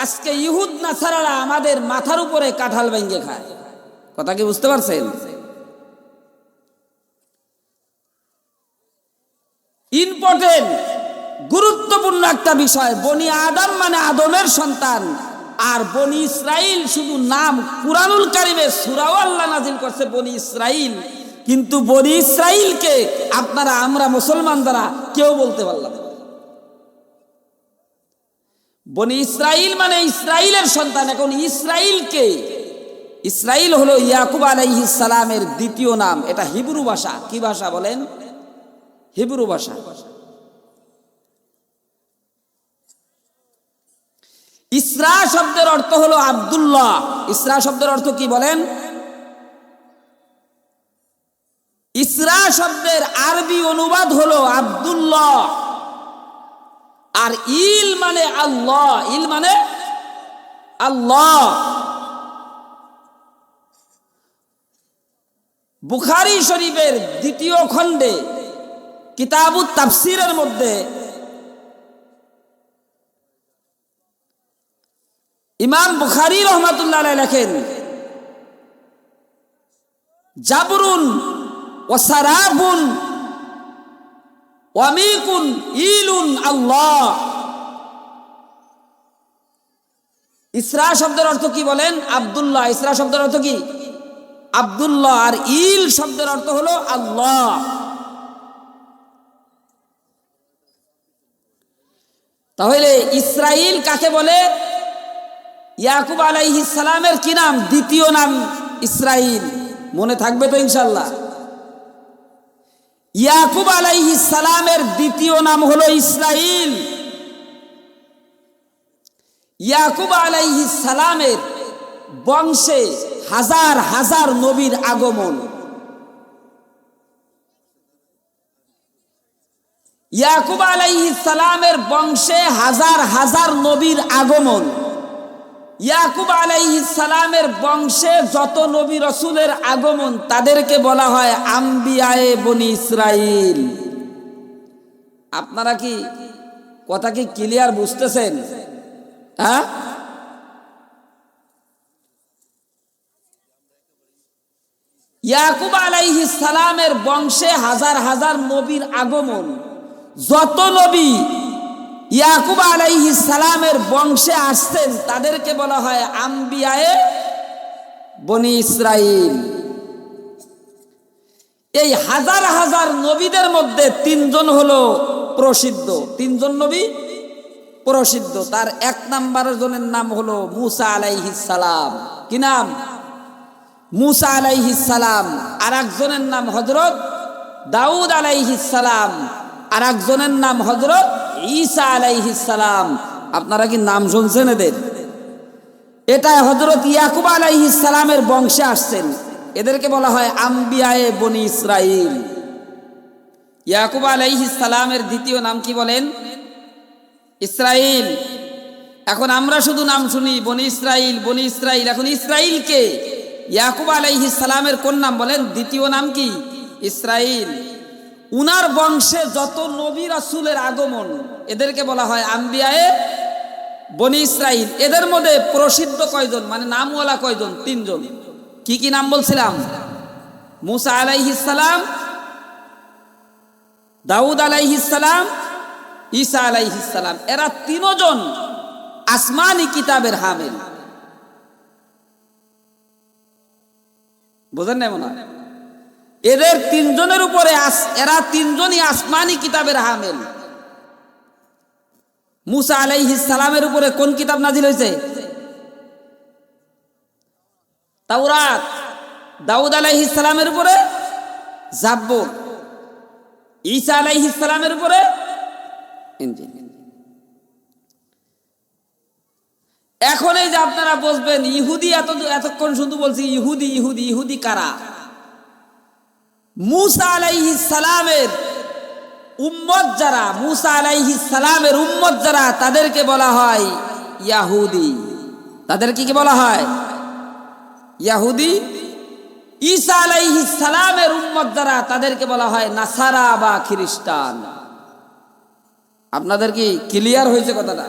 আজকে ইহুদ নাসারারা আমাদের মাথার উপরে কাঁঠাল ভেঙে খায়। কথা কি বুঝতে পারছেন? ইম্পর্টেন্ট, গুরুত্বপূর্ণ একটা বিষয়। বনি আদম মানে আদমের সন্তান, আর বনি ইসরাইল শুধু নাম। কুরআনুল কারীমে সূরাও আল্লাহ নাযিল করছে বনি ইসরাইল, কিন্তু বনি ইসরাইলকে আপনারা আমরা মুসলমান দ্বারা কেউ বলতে পারলাম না। বনি ইসরাইল মানে ইসরাইলের সন্তান। এখন ইসরাইলকে, ইসরাইল হলো ইয়াকুব আলাইহিস সালামের দ্বিতীয় নাম। এটা হিব্রু ভাষা। কি ভাষা বলেন? হিব্রু ভাষা। ইসরা শব্দের অর্থ হলো আব্দুল্লাহ। ইসরা শব্দের অর্থ কি বলেন? ইসরা শব্দের আরবি অনুবাদ হলো আব্দুল্লাহ। আর ইল মানে আল্লাহ। ইল মানে আল্লাহ। বুখারী শরীফের দ্বিতীয় খণ্ডে কিতাবুত তাফসীরের মধ্যে ইমাম বুখারী রাহমাতুল্লাহ আলাইহি লেখেন, জাবরুন ওয়া সারাবুন ওয়া মিকুন ইলুন আল্লাহ। ইসরা শব্দের অর্থ কি বলেন? আব্দুল্লাহ। ইসরা শব্দের অর্থ কি? আব্দুল্লাহ। আর ইল শব্দের অর্থ হলো আল্লাহ। তাহলে ইসরাইল কাকে বলে? ইয়াকুব আলাইহিস সালামের কি নাম? দ্বিতীয় নাম ইসরাইল। মনে থাকবে তো ইনশাআল্লাহ? ইয়াকুব আলাইহিস সালামের দ্বিতীয় নাম হলো ইসরাইল। ইয়াকুব আলাইহিস সালামের বংশে হাজার হাজার নবীর আগমন। ইয়াকুব আলাইহিস সালামের বংশে হাজার হাজার নবীর আগমন। ইয়াকুব আলাইহিস সালামের বংশে যত নবী রাসূলের আগমন তাদেরকে বলা হয় আম্বিয়ায়ে বনি ইসরাইল। আপনারা কি কথা কি ক্লিয়ার বুঝতেছেন? হ্যাঁ, ইয়াকুব আলাইহিস সালামের বংশে হাজার হাজার নবীর আগমন। যত নবী ইয়াকুব আলাইহিস সালামের বংশে আসছেন তাদেরকে বলা হয় আম্বিয়ায়ে বনি ইসরাইল। এই হাজার হাজার নবীদের মধ্যে তিনজন হলো প্রসিদ্ধ। তিনজন নবী প্রসিদ্ধ। তার এক নাম্বারের জনের নাম হলো মুসা আলাইহিস সালাম। কি নাম? মুসা আলাইহিস সালাম। আর একজনের নাম হযরত দাউদ আলাইহিস সালাম। আর একজনের নাম হযরত ঈসা আলাইহিস সালাম। আপনারা কি নাম শুনছেন এদের? এটা হযরত ইয়াকুব আলাইহিস সালামের বংশে আসছেন। এদেরকে বলা হয় আম্বিয়ায়ে বনি ইসরাইল। ইয়াকুব আলাইহিস সালামের দ্বিতীয় নাম কি বলেন? ইসরাইল। এখন আমরা শুধু নাম শুনি বনি ইসরাইল, বনি ইসরাইল। এখন ইসরাইলকে ইয়াকুব আলাইহিস সালামের কোন নাম বলেন? দ্বিতীয় নাম কি? ইসরাইল। উনার বংশে যত নবী রাসূলের আগমন এদেরকে বলা হয় আম্বিয়ায়ে বনি ইসরাইল। এদের মধ্যে প্রসিদ্ধ কয়জন, মানে নামওয়ালা কয়জন? তিনজন। কি কি নাম বলছিলাম? মুসা আলাইহিস সালাম, দাউদ আলাইহিস সালাম, ঈসা আলাইহিস সালাম। এরা তিনজন আসমানি কিতাবের হামিল। বুঝেন না মনে হয়? এদের তিনজনের উপরে এরা তিনজনই আসমানি কিতাবের হামিল। মুসা আলাইহিস সালামের উপরে কোন কিতাব নাজিল হয়েছে? তাওরাত। দাউদ আলাইহিস সালামের উপরে জাবুর। ঈসা আলাইহিস সালামের উপরে ইনজিল। এখন এই যে আপনারা বুঝবেন ইহুদি, এতক্ষণ শুধু বলছি ইহুদি ইহুদি। ইহুদি কারা? মুসা আলাইহিস সালামের উম্মত যারা, মুসা আলাইহিস সালামের উম্মত যারা, তাদেরকে বলা হয় ইয়াহুদি। তাদেরকে কি বলা হয়? ইহুদি। ঈসা আলাইহিস সালামের উম্মত যারা, তাদেরকে বলা হয় নাসারা বা খ্রিস্টান। আপনাদের কি ক্লিয়ার হয়েছে কথাটা?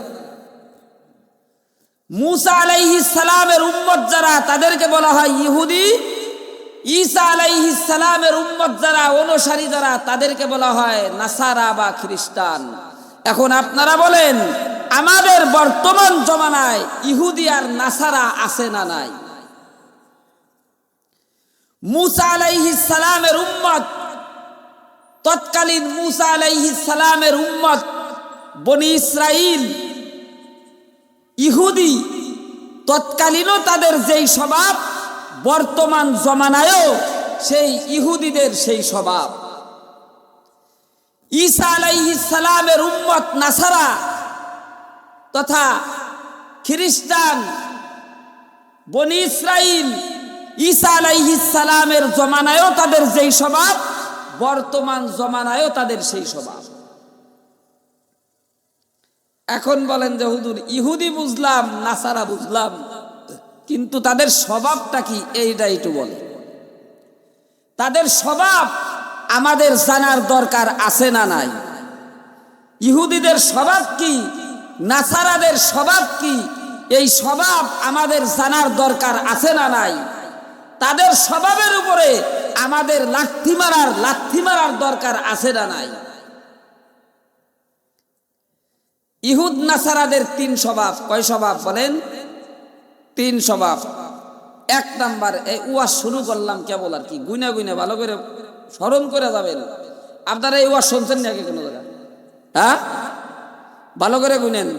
মুসা আলাইহিস সালামের উম্মত যারা, তাদেরকে বলা হয় ইহুদি। ঈসা আলাইহিস সালামের উম্মত যারা, অনুসারী যারা, তাদেরকে বলা হয় নাসারা বা খ্রিস্টান। এখন আপনারা বলেন, আমাদের বর্তমান জমানায় ইহুদি আর নাসারা আছে না নাই? মুসা আলাইহিস সালামের উম্মত, তৎকালীন মুসা আলাইহিস সালামের উম্মত বনি ইসরাইল, ইহুদি, তৎকালীনও তাদের যেই স্বভাব, বর্তমান জমানায়ও সেই ইহুদিদের সেই স্বভাব। ঈসা আলাইহিস সালামের উম্মত নাসারা তথা খ্রিস্টান বনি ইসরাইল, ঈসা আলাইহিস সালামের জমানায়ও তাদের যেই স্বভাব, বর্তমান জমানায়ও তাদের সেই স্বভাব। এখন বলেন যে হুজুর, ইহুদি বুঝলাম, নাসারা বুঝলাম, কিন্তু তাদের স্বভাবটা কি, এইটা একটু বলে। তাদের স্বভাব আমাদের জানার দরকার আছে না নাই? ইহুদিদের স্বভাব কি, নাসারাদের স্বভাব কি, এই স্বভাব আমাদের জানার দরকার আছে না নাই? তাদের স্বভাবের উপরে আমাদের লাথি মারার দরকার আছে না নাই? ইহুদ নাসারাদের তিন স্বভাব। কয় স্বভাব বলেন? তিন স্বভাব। এক নাম্বার, এই ওয়াজ শুরু করলাম কেবল আর কি, গুনে গুনে ভালো করে স্মরণ করে যাবেন। আপনারা এই ওয়াজ শুনছেন নাকি কোনো জায়গা? হ্যাঁ, ভালো করে গুনেন।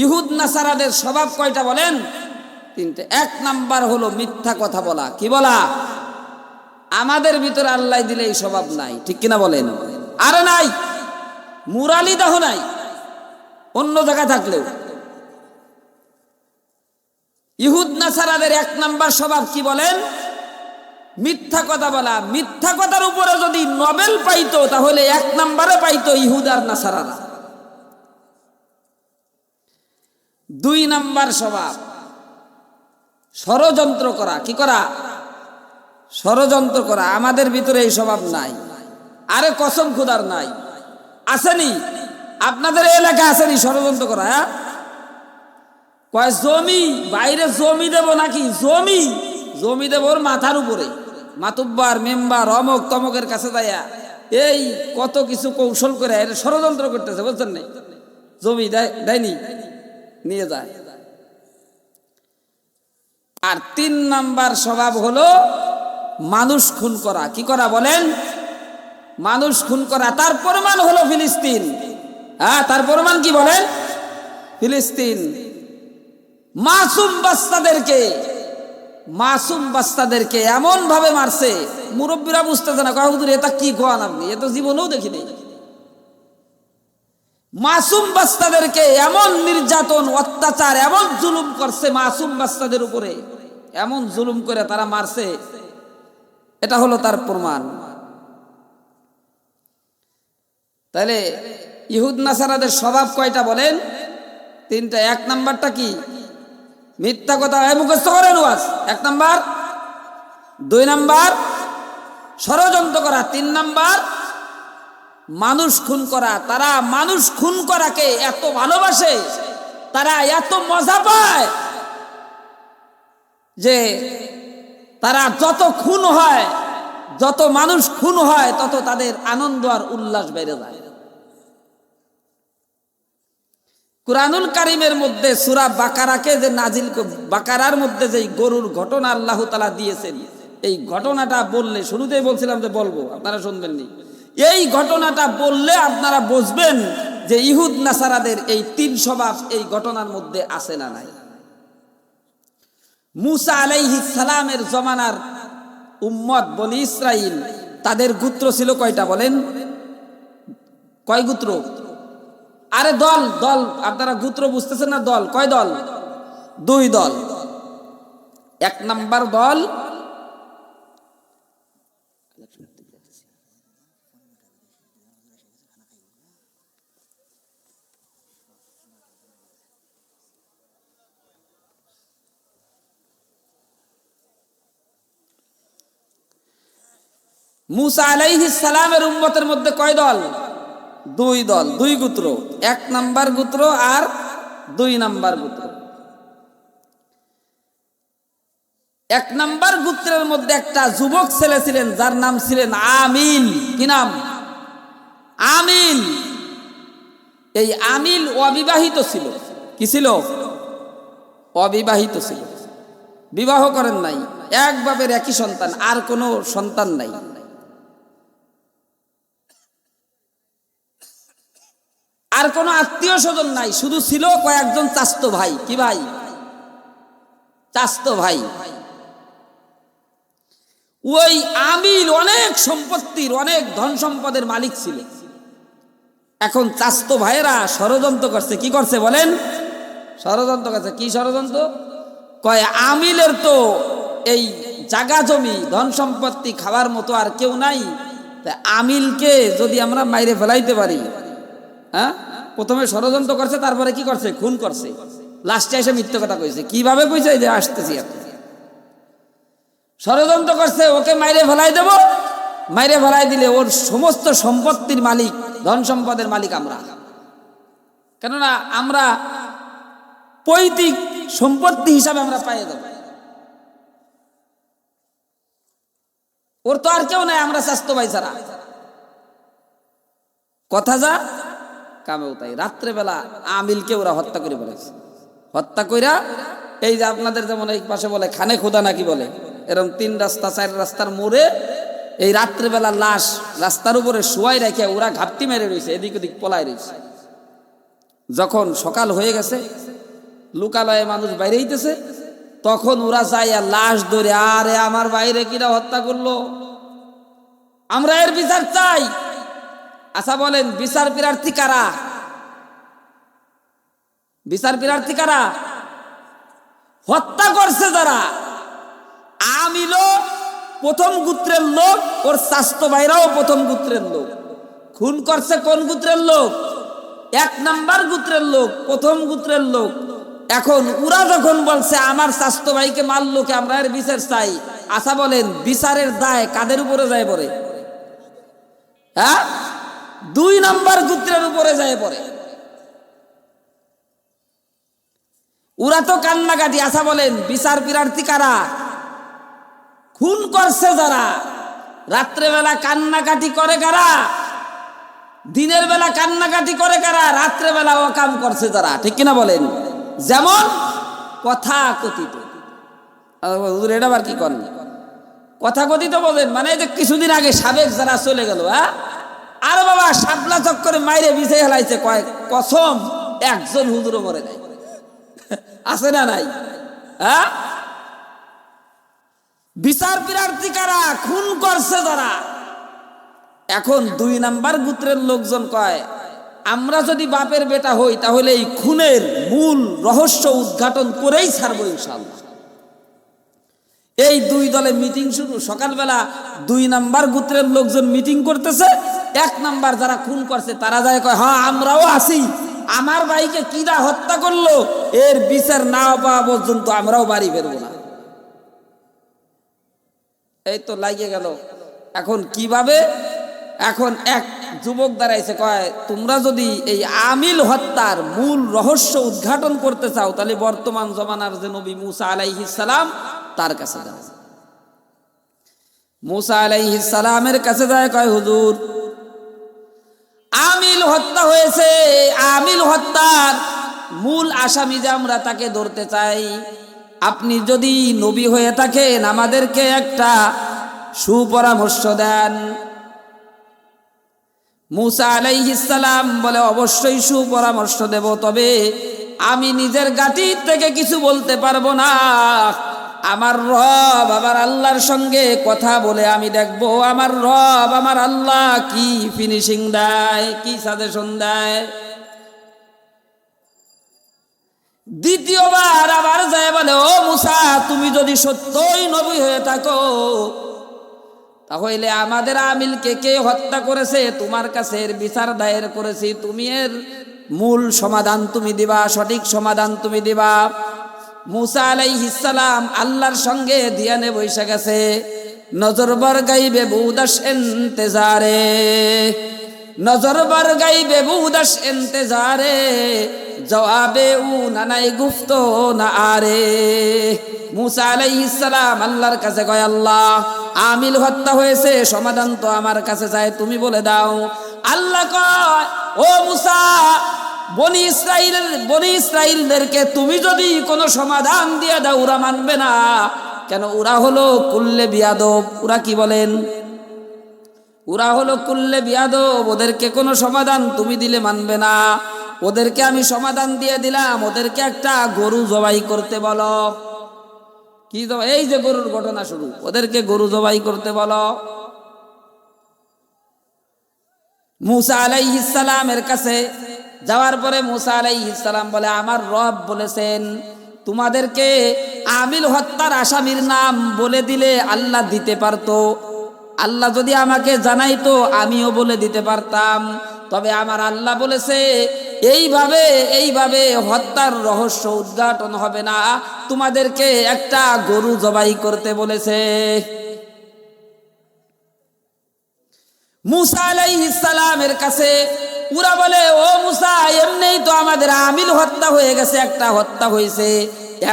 ইহুদ নাসারাদের স্বভাব কয়টা বলেন? তিনটে। এক নাম্বার হলো মিথ্যা কথা বলা। কি বলা? আমাদের ভিতরে আল্লাহ দিলে এই স্বভাব নাই, ঠিক কিনা বলেন? আরে নাই, মুরালি দাহ নাই, অন্য জায়গা থাকলেও। ইহুদ নাসারাদের এক নাম্বার স্বভাব কি বলেন? মিথ্যা কথা বলা। মিথ্যা কথার উপরে যদি নোবেল পাইতো, তাহলে এক নাম্বারে পাইতো ইহুদ আর নাসারারা। দুই নাম্বার স্বভাব ষড়যন্ত্র করা। কি করা? ষড়যন্ত্র করা। আমাদের ভিতরে এই স্বভাব নাই। আরে কসম খুদার নাই। আসেনি? আপনাদের এলাকা আসেনি ষড়যন্ত্র করা? হ্যাঁ, কয় জমি, বাইরে জমি দেব নাকি? জমি দেব ওর মাথার উপরে, মাতুব্বার মেম্বার অমক তমকের কাছে যাইয়া এই কত কিছু কৌশল করে ষড়যন্ত্র করতেছে, বুঝছেন নাই? জমি দেয়নি, নিয়ে যায়। আর তিন নাম্বার স্বভাব হলো মানুষ খুন করা। কি করা বলেন? মানুষ খুন করা। তার প্রমাণ হলো ফিলিস্তিন। হ্যাঁ, তার প্রমাণ কি বলেন? ফিলিস্তিন। মাসুম বাচ্চাদেরকে এমন ভাবে মারছে, মুরব্বীরা বুঝতেছে না। হুজুর এটা কি কোয়ান আপনি? এ তো জীবনেও দেখিনি। মাসুম বাচ্চাদেরকে এমন নির্যাতন, অত্যাচার, এমন জুলুম করছে মাসুম বাচ্চাদের উপরে, এমন জুলুম করে তারা মারছে, এটা হলো তার প্রমাণ। তাহলে ইহুদ নাসারাদের স্বভাব কয়টা বলেন? তিনটা। এক নাম্বারটা কি? মিথ্যা কথা। মুখস্থ করেন ওয়াজ। এক নাম্বার। দুই নাম্বার ষড়যন্ত্র করা। তিন নাম্বার মানুষ খুন করা। তারা মানুষ খুন করাকে এত ভালোবাসে, তারা এত মজা পায় যে তারা যত খুন হয়, যত মানুষ খুন হয়, তত তাদের আনন্দ আর উল্লাস বেড়ে যায়। কুরআনুল কারীমের মধ্যে সূরা বাকারাকে যে নাজিল, বাকারার মধ্যে যে গরুর ঘটনা আল্লাহ তাআলা দিয়েছেন, এই ঘটনাটা বললে, শুরুতেই বলছিলাম যে বলবো, আপনারা শুনবেননি। এই ঘটনাটা বললে আপনারা বুঝবেন যে ইহুদ নাসারাদের এই তিন স্বভাব এই ঘটনার মধ্যে আছে না নাই। মুসা আলাইহিস সালামের জমানার উম্মত বনি ইসরাইল, তাদের গোত্র ছিল কয়টা বলেন? কয় গোত্র? আরে দল, আপনারা গোত্র বুঝতেছেন না? দল কয় দল? দুই দল। এক নাম্বার দল মুসা আলাইহিস সালামের উম্মতের মধ্যে কয় দল? দুই দল, দুই গোত্র, 1 নাম্বার গোত্র আর 2 নাম্বার গোত্র। 1 নাম্বার গোত্রের মধ্যে একটা যুবক ছেলে ছিলেন যার নাম ছিলেন আমিল। কি নাম? আমিল। এই আমিল অবিবাহিত ছিল। কি ছিল? অবিবাহিত ছিল, বিবাহ করেন নাই, এক বাপের একই সন্তান, আর কোনো সন্তান নাই। আর কোনো আত্মীয় স্বজন নাই, শুধু ছিল কয়েকজন চাস্তো ভাই। কি ভাই? চাস্তো ভাই। ওই আমিল অনেক সম্পত্তির, অনেক ধন সম্পদের মালিক ছিল। এখন চাস্তো ভাইয়েরা ষড়যন্ত্র করছে। কি করছে বলেন? ষড়যন্ত্র করছে। কি ষড়যন্ত্র? কয় আমিলের তো এই জায়গা জমি ধন সম্পত্তি খাওয়ার মতো আর কেউ নাই, আমিলকে যদি আমরা মাইরে ফেলাইতে পারি। হ্যাঁ, প্রথমে ষড়যন্ত্র করছে, তারপরে কি করছে? খুন করছে। লাস্টে এসে মিথ্যে কথা কইছে। কিভাবে কইছে? যে আসতেছি। ষড়যন্ত্র করছে, ওকে মাইরে ফেলাই দেব। মাইরে ফেলাই দিলে ওর সমস্ত সম্পত্তির মালিক, ধন সম্পদের মালিক আমরা। কেননা আমরা পৈতৃক সম্পত্তি হিসাবে আমরা পাইয়ে দেব। ওর তো আর কেউ নাই, আমরা স্বাস্থ্য ভাই ছাড়া। কথা যা কামেও তাই। রাত্রেবেলা আমিলকে ওরা হত্যা করে ফেলেছে। হত্যা কইরা এই যে আপনাদের যেমন এই পাশে বলে খানে খোদা নাকি বলে, এরকম 3 রাস্তা 4 রাস্তার মোড়ে এই রাত্রেবেলা লাশ রাস্তার উপরে শোয়াই রেখে ওরা ঘাপটি মেরে রয়েছে, এদিক ওদিক পলায় রয়েছে। যখন সকাল হয়ে গেছে, লোকালয়ে মানুষ বাইরে হইতেছে, তখন ওরা যায় লাশ ধরে, আরে আমার বাইরে কিরা হত্যা করলো, আমরা এর বিচার চাই। আচ্ছা বলেন, বিচার প্রার্থী কারা? বিচার প্রার্থী কারা? হত্যা করছে যারা। আমিলও প্রথম গোত্রের লোক, ওর স্বাস্থ্য ভাইরাও প্রথম গোত্রের লোক। খুন করছে কোন গোত্রের লোক? 1 নাম্বার গোত্রের লোক, প্রথম গোত্রের লোক। এখন ওরা যখন বলছে আমার স্বাস্থ্য ভাইকে মারলো কে, আমরা এর বিচার চাই। আচ্ছা বলেন, বিচারের দায় কাদের উপরে যায় পড়ে? হ্যাঁ, 2 নাম্বার গোত্রের উপরে যায় পড়ে। ওরা তো কান্নাকাটি। আচ্ছা বলেন, বিচার প্রার্থী কারা? খুন করছে যারা। রাত্রেবেলা কান্নাকাটি করে কারা? দিনের বেলা কান্নাকাটি করে কারা? রাত্রেবেলা ও কাম করছে যারা। ঠিক কিনা বলেন? যেমন কথা কথিত। এটা আবার কি করেন? কথা কথিত বলেন মানে যে কিছুদিন আগে সাবেক যারা চলে গেল, হ্যাঁ, আর বাবা শাপলা চক্করে মাইরে বিছে হেলাইছে, কয় কসম একজন হুজুরও মরে নাই। আছে না নাই? হ্যাঁ, বিচার প্রার্থী কারা? খুন করছে যারা। এখন 2 নাম্বার গোত্রের লোকজন কয়, আমরা যদি বাপের বেটা হই তাহলে এই খুনের মূল রহস্য উদ্ঘাটন করেই ছাড়বো ইনশাআল্লাহ। এই 2 দলে মিটিং শুরু। সকালবেলা 2 নাম্বার গোত্রের লোকজন মিটিং করতেছে। 1 নাম্বার যারা খুন করছে তারা যায় কয়, হ্যাঁ আমরাও আছি, আমার ভাইকে কিরা হত্যা করলো এর বিচার না পাওয়া পর্যন্ত আমরাও বাড়ি ফেরবো না। এই তো লাগিয়ে গেল। এখন কিভাবে? এখন এক যুবক দাঁড়াইছে, কয় তোমরা যদি এই আমিল হত্যার মূল রহস্য উদ্ঘাটন করতে চাও তাহলে বর্তমান জমানার যে নবী মুসা আলাইহিস সালাম তার কাছে যাও। মুসা আলাইহিস সালামের কাছে যায়, কয় হুজুর আমিল হত্যা হয়েছে, আমিল হত্যার মূল আসামি যে আমরা তাকে ধরতে চাই। আপনি যদি নবী হয়ে থাকেন আমাদেরকে একটা সুপরামর্শ দেন। মুসা আলাইহিস সালাম বলে, অবশ্যই সুপরামর্শ দেব, তবে আমি নিজের গাটি থেকে কিছু বলতে পারবো না। আমার রব আমার আল্লাহর সঙ্গে কথা বলে আমি দেখবো আমার রব আমার আল্লাহ কি ফিনিশিং দেয়, কি সাজেশন দেয়। দ্বিতীয়বার আবার যায় বলে, ও মুসা তুমি যদি সত্যই নবী হয়ে থাকো তাহলে আমাদের আমিলকে কে হত্যা করেছে তোমার কাছে এর বিচার দায়ের করেছি, তুমি এর মূল সমাধান তুমি দিবা, সঠিক সমাধান তুমি দিবা। মুসা আলাইহিস সালাম আল্লাহর সঙ্গে ধ্যানে বসে গেছে। नजर बर गई बेबूदश इंतजारे, नजर बर गई बेबूदश इंतजारे, जवाबे ऊ नानाई गुफ्तो ना आरे। मूसा আলাইহিস সালাম আল্লাহর কাছে কয়, আল্লাহ আমিল হত্যা হয়েছে, সমাধান তো আমার কাছে চায়, তুমি বলে দাও। আল্লাহ কয়, ও মুসা, বনি ইসরাইলদেরকে তুমি যদি কোনো সমাধান দিয়ে দাও ওরা মানবে না। কেন? ওরা হলো কুল্লে বিয়াদব। ওরা কি বলেন? ওরা হলো কুল্লে বিয়াদব। ওদেরকে কোনো সমাধান তুমি দিলে মানবে না। ওদেরকে আমি সমাধান দিয়ে দিলাম, ওদেরকে একটা গরু জবাই করতে বলো। কি এই যে গরুর ঘটনা শুরু, ওদেরকে গরু জবাই করতে বলো। মুসা আলাইহিস সালামের কাছে যাওয়ার পরে মুসা আলাইহিস সালাম বলে, আমার রব বলেছেন তোমাদেরকে আমিল হত্যার আসামির নাম বলে দিলে আল্লাহ দিতে পারতো। আল্লাহ যদি আমাকে জানাইতো আমিও বলে দিতে পারতাম। তবে আমার আল্লাহ বলেছে এইভাবে হত্যার রহস্য উদ্ঘাটন হবে না, তোমাদেরকে একটা গরু জবাই করতে বলেছে। মুসা আলাইহিস সালামের কাছে ওরা বলে, ও মুসা, এমনিই তো আমাদের আমিল হত্যা হয়ে গেছে, একটা হত্যা হয়েছে,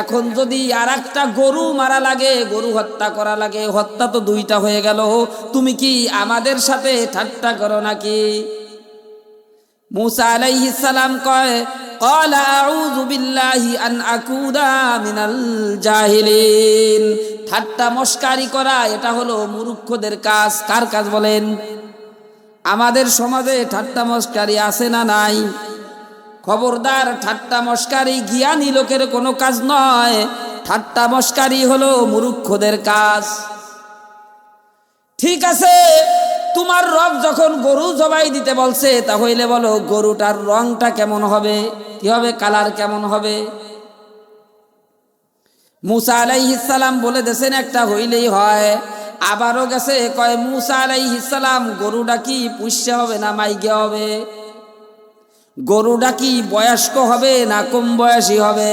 এখন যদি আর একটা গরু মারা লাগে, গরু হত্যা করা লাগে, হত্যা তো দুইটা হয়ে গেল, তুমি কি আমাদের সাথে ঠাট্টা করো নাকি? মুসা আলাইহিস সালাম কয়, ক্বালা আউযু বিল্লাহি আন আকুনা মিনাল জাহিলিন। ঠাট্টা মস্কারি করা এটা হলো মূর্খদের কাজ। কার কাজ বলেন? আমাদের সমাজে ঠাট্টা মস্কারি আছে না নাই? খবরদার, ঠাট্টা মস্কারি জ্ঞানী লোকের কোনো কাজ নয়, ঠাট্টা মস্কারি হলো মূর্খদের কাজ। ঠিক আছে, তোমার রব যখন গরু জবাই দিতে বলছে, তাহলে বলো গরুটার রংটা কেমন হবে, কি হবে, কালার কেমন হবে? মুসা আলাইহিস সালাম বলে দেন একটা হইলেই হয়। আবারও গেছে কয়, মুসা আলাইহিস সালাম গরুটা কি পুষ্য হবে না মাইগে হবে? গরুটা কি বয়স্ক হবে না কম বয়সী হবে?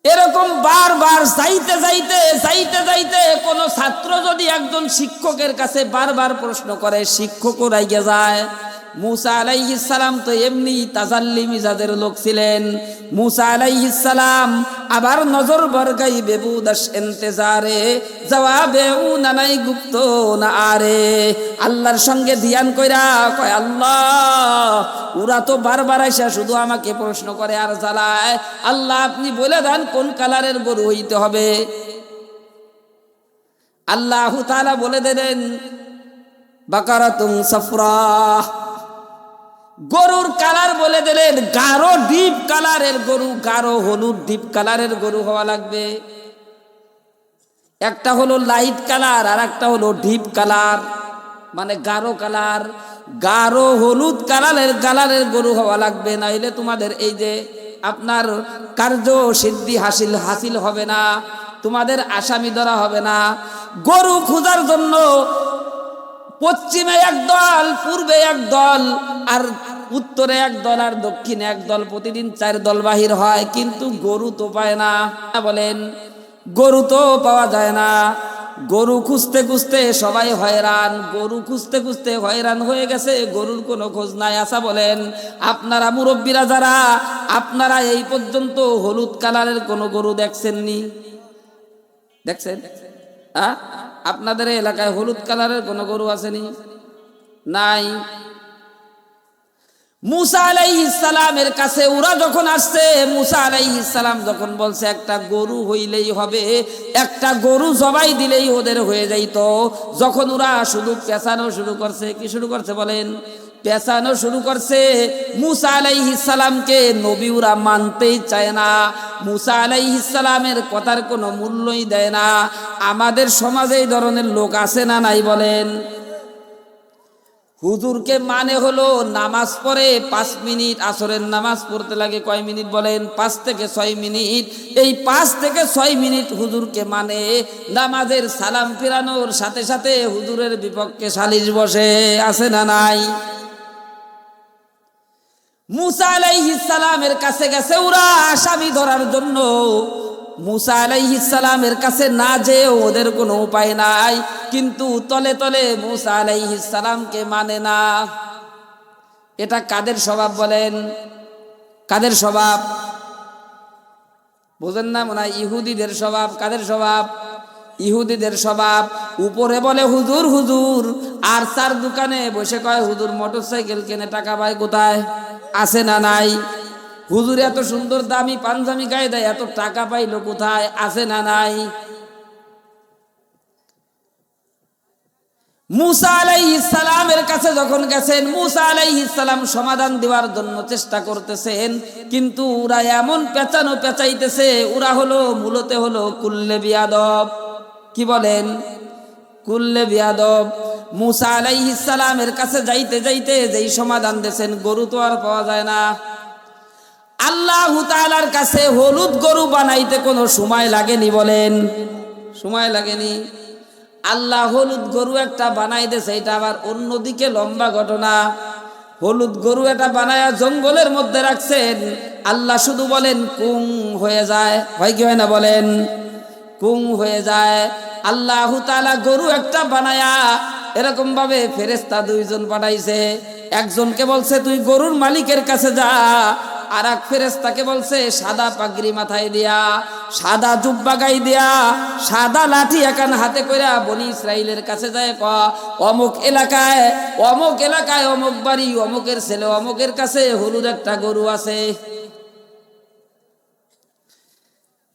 এরকম বারবার যাইতে যাইতে কোন ছাত্র যদি একজন শিক্ষকের কাছে বারবার প্রশ্ন করে, শিক্ষকও রাইগে যায়। মুসা আলাইহিস সালাম তো এমনি তাজাল্লি মিজাজের লোক ছিলেন। মুসা আলাইহিস সালাম আবার নজর বরগাই বেবুদাস ইন্তেজারে, জবাবে উ নানাই গুপ্ত না আরে। আল্লাহর সঙ্গে ধ্যান কইরা কয়, আল্লাহ ওরা তো বারবার আইসা শুধু আমাকে প্রশ্ন করে আর জ্বালায়, আল্লাহ আপনি বলে দেন কোন কালারের গরু হইতে হবে। আল্লাহ তাআলা বলে দিলেন, বাকারাতুন সাফরা। গরুর কালার বলে দিলেন গাঢ় ডিপ কালারের গরু, গাঢ় হলুদ ডিপ কালারের গরু হওয়া লাগবে। একটা হলো লাইট কালার আর একটা হলো ডিপ কালার, মানে গাঢ় কালার। গাঢ় হলুদ কালারের গরু হওয়া লাগবে, নাইলে তোমাদের এই যে আপনার কার্য সিদ্ধি হাসিল হবে না, তোমাদের আসামি ধরা হবে না। গরু খোঁজার জন্য পশ্চিমে এক দল, পূর্বে এক দল, আর উত্তরে এক দল, আর দক্ষিণে এক দল, প্রতিদিন 4 দল বাহির হয়, কিন্তু গরু তো পায় না। বলেন, গরু তো পাওয়া যায় না। গরু খুঁজতে খুঁজতে সবাই হয়রান, গরু খুঁজতে খুঁজতে হয়রান হয়ে গেছে, গরুর কোনো খোঁজ নাই। আচ্ছা বলেন, আপনারা মুরব্বীরা যারা, আপনারা এই পর্যন্ত হলুদ কালারের কোনো গরু দেখছেননি? দেখছেন? আপনাদের এলাকায় হলুদ কালারের কোনো গরু আসেনি? নাই। মুসা আলাইহিস সালামের কাছে ওরা যখন আসছে, মুসা আলাইহিস সালাম যখন বলছে একটা গরু হইলেই হবে, একটা গরু জবাই দিলেই ওদের হয়ে যাইতো, যখন ওরা শুধু পেছানো শুরু করছে, কি শুরু করছে বলেন? পেছানো শুরু করছে। মুসা আলাইহিস সালামকে নবী ওরা মানতেই চায় না, মুসা আলাইহিস সালামের কথার কোনো মূল্যই দেয় না। আমাদের সমাজে এই ধরনের লোক আছে না নাই বলেন? হুজুরকে মানে হলো নামাজ পড়ে 5 মিনিট, আসরের নামাজ পড়তে লাগে কয় মিনিট বলেন? 5 থেকে 6 মিনিট। এই 5 থেকে 6 মিনিট হুজুরকে মানে, নামাজের সালাম ফিরানোর সাথে সাথে হুজুরের বিপক্ষে সালিশ বসে, আছে না নাই? মুসা আলাইহিস সালামের কাছে গেছে ওরা আসামি ধরার জন্য। মুসা আলাইহিস সালামের কাছে না যেও ওদের কোনো উপায় নাই, কিন্তু তলে তলে মুসা আলাইহিস সালামকে মানে না। এটা কাদের স্বভাব বলেন? কাদের স্বভাব বুঝেন না মনে হয়? ইহুদিদের স্বভাব। কাদের স্বভাব? ইহুদিদের স্বভাব। উপরে বলে হুজুর হুজুর, আর চার দোকানে বসে কয় হুজুর মোটরসাইকেল কেনে টাকা পায় কোথায়? আছে না নাই? হুজুর এত সুন্দর দামি পাঞ্জাবি গায়ে দেয়, এত টাকা পাইলো কোথায়? আছে না নাই? মুসা আলাইহিস সালামের কাছে যখন গেছেন, মুসা আলাইহিস সালাম সমাধান দেওয়ার জন্য চেষ্টা করতেছেন, কিন্তু ওরা এমন পেঁচানো পেঁচাইতেছে, ওরা হলো মূলত হলো কুল্লে বিয়াদব। কি বলেন? কুল্লে বিয়াদব। মুসা আলাইহিস সালামের কাছে যাইতে যাইতে যেই সমাধান দিয়েছেন, গরু তো আর পাওয়া যায় না। আল্লাহ তাআলার কাছে হলুদ গরু বানাইতে কোনো সময় লাগেনি বলেন? সময় লাগেনি। আল্লাহ হলুদ গরু একটা বানাই দিয়েছে, এটা আবার অন্যদিকে লম্বা ঘটনা। হলুদ গরু এটা বানায়া জঙ্গলের মধ্যে রাখছেন, আল্লাহ শুধু বলেন কুং হয়ে যায়। হয় কি হয় না বলেন? কুং হয়ে যায়। আল্লাহ তাআলা গরু একটা বানায়া এরকম ভাবে ফেরেশতা দুইজন পাঠাইছে। একজনকে বলছে তুই গরুর মালিকের কাছে যা, আর এক ফেরেশতাকে বলছে সাদা পাগড়ি মাথায় দিয়া, সাদা জুব্বা গাই দিয়া, সাদা লাঠি একান হাতে কইরা বনি ইসরাইলের কাছে যায়, অমুক এলাকায় অমুক বাড়ি অমুকের ছেলে অমুকের কাছে হলুদ একটা গরু আছে।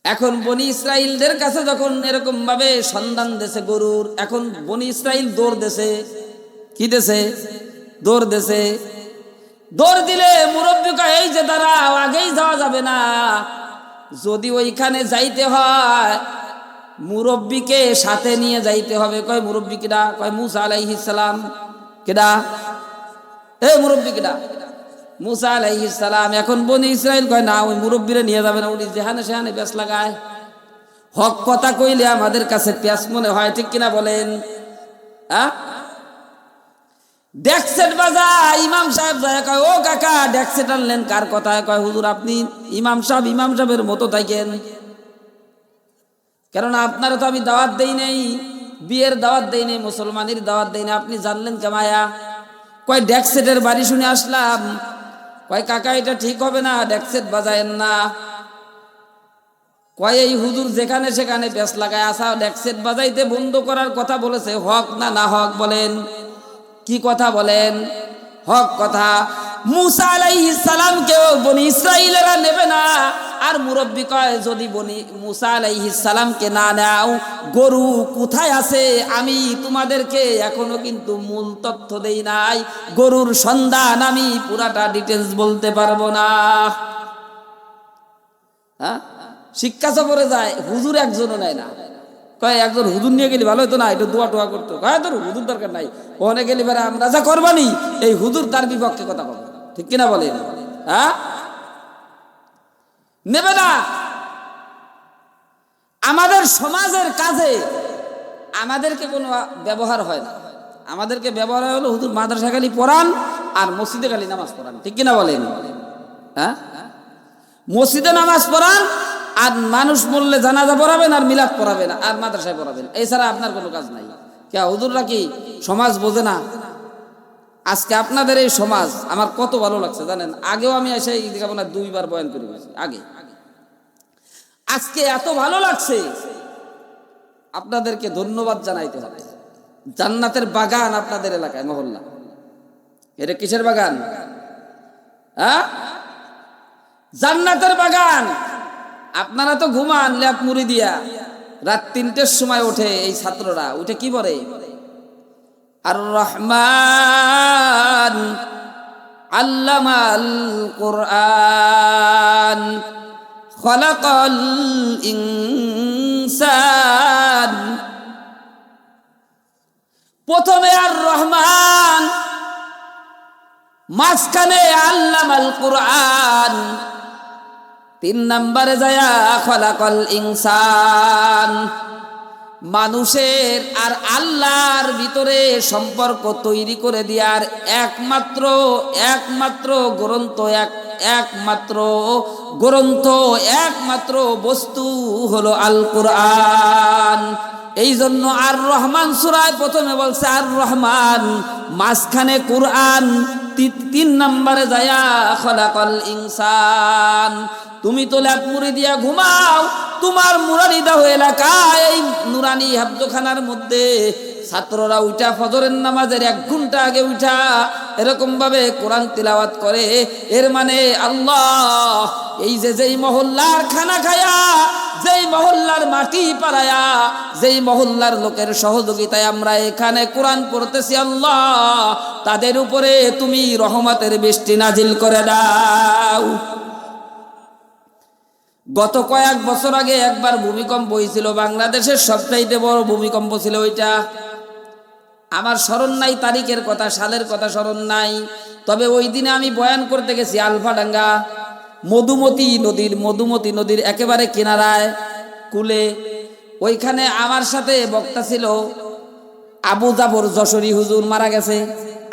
এখন বনি ইসরাইলদের কাছে যখন এরকম ভাবে সন্ধান দেশে গরুর, এখন বনি ইসরাইল দৌড় দেশে। কি দেশে? দৌড় দেশে। দৌড় দিলে মুরব্বী কয় এই যে দাঁড়াও, আগেই যাওয়া যাবে না, যদি ওইখানে যাইতে হয় মুরব্বীকে সাথে নিয়ে যাইতে হবে। কয় মুরব্বী কিডা? কয় মুসা আলাইহিস সালাম। কিডা? মুরব্বী কিডা? মুসা আলাইহিস সালাম। এখন বনি ইসরাইল কয় না, ওই মুরব্বীরে নিয়ে যাবে না, উনি যেখানে সেখানে পেঁচ লাগায়। হক কথা কইলে আমাদের কাছে পেঁচ মনে হয়, ঠিক কিনা বলেন? ডেকসেট বাজা ইমাম সাহেব যায়, কয় ও কাকা ডেকসেট আনলেন কার কথায়? কয় হুজুর আপনি ইমাম সাহেবের মতো থাকেন, কেননা আপনারা তো আমি দাওয়াত দেই নেই, বিয়ের দাওয়াত দেই নেই, মুসলমানের দাওয়াত দেই না, আপনি জানলেন কেমায়া? কয় ডেকসেটের বাড়ি শুনে আসলাম। কয় কাকা এটা ঠিক হবে না, ডেকসেট বাজায়েন না। কয় এই হুজুর যেখানে সেখানে পেঁচ লাগায় আসা, ডেকসেট বাজাইতে বন্ধ করার কথা বলেছে, হক না না হক বলেন? কি কথা বলেন? হক কথা। মুসা আলাইহিস সালামকেও বনি ইসরাইলেরা নেবে না। আর মুরব্বী কয় যদি বনি মুসা আলাইহিস সালামকে না নাও, গরু কোথায় আছে আমি তোমাদেরকে এখনো কিন্তু মূল তথ্য দেই নাই, গরুর সন্ধান আমি পুরাটা ডিটেলস বলতে পারবো না। শিক্ষা সফরে যায়, হুজুর একজনও নেয় না। কয় একজন হুজুর নিয়ে গেলি ভালো হতো না, এটা দোয়া টোয়া করতো। কয় তোর হুজুর দরকার নাই, ওখানে গেলি বেড়া আমরা যা করবানি এই হুজুর তার বিপক্ষে কথা বলবো, ঠিক কিনা বলেন? নেবে না। আমাদের সমাজের কাজে আমাদেরকে কোনো ব্যবহার হয় না, আমাদেরকে ব্যবহার হলো হুজুর মাদ্রাসা খালি পড়ান আর মসজিদে খালি নামাজ পড়ান, ঠিক কিনা বলেন? মসজিদে নামাজ পড়ান আর মানুষ মরলে জানাজা পড়াবেন আর মিলাদ পড়াবেন আর মাদ্রাসায় পড়াবেন, এছাড়া আপনার কোনো কাজ নাই। কে হুজুররা কি সমাজ বোঝে না? আজকে আপনাদের এই সমাজ আমার কত ভালো লাগছে জানেন? আগেও আমি এসে দেখাবো না, 2 বার বয়ান করে গেছি আগে। আজকে এত ভালো লাগছে, আপনাদেরকে ধন্যবাদ জানাইতে হবে। জান্নাতের বাগান আপনাদের এলাকায়, মহল্লা। এটা কিসের বাগান? জান্নাতের বাগান। আপনারা তো ঘুমান ল্যাপ মুড়ি দিয়া, রাত 3টের সময় ওঠে এই ছাত্ররা, উঠে কি বলে? আর রহমান আল্লামাল কুরআন খলাকাল ইনসান। প্রথমে আর রহমান, মাঝখানে আল্লামাল কুরআন, 3 নম্বরে যায়া খলাকাল ইনসান। মানুষের আর আল্লাহর ভিতরে সম্পর্ক তৈরি করে দেওয়ার একমাত্র একমাত্র বস্তু হলো আল কোরআন। এই জন্য আর রহমান সূরায় প্রথমে বলছে আর রহমান, মাঝখানে কোরআন, 3 নম্বরে যায়া খলাকাল ইনসান। তুমি তো ল্যাপ মুড়ি দিয়া ঘুমাও, তোমার মুরারিদাহ এলাকায় এই নুরানি হাফজখানার মধ্যে ছাত্ররা উঠা ফজরের নামাজের 1 ঘন্টা আগে উঠা এরকম ভাবে কোরআন তিলাওয়াত করে। এর মানে আল্লাহ এই যেই মহল্লার খানা খায়া, যেই মহল্লার মাটি পাড়ায়া, যেই মহল্লার লোকের সহযোগিতায় আমরা এখানে কোরআন পড়তেছি, আল্লাহ তাদের উপরে তুমি রহমতের বৃষ্টি নাজিল করে দাও। গত কয়েক বছর আগে একবার ভূমিকম্প হয়েছিল, বাংলাদেশের সবচাইতে বড় ভূমিকম্প ছিল ওইটা। আমার স্মরণ নাই তারিখের কথা, সালের কথা স্মরণ নাই, তবে ওই দিনে আমি বয়ান করতে গেছি আলফাডাঙ্গা মধুমতি নদীর একেবারে কিনারায় কুলে। ওইখানে আমার সাথে বক্তা ছিল আবু জাফর যশোরী হুজুর, মারা গেছে।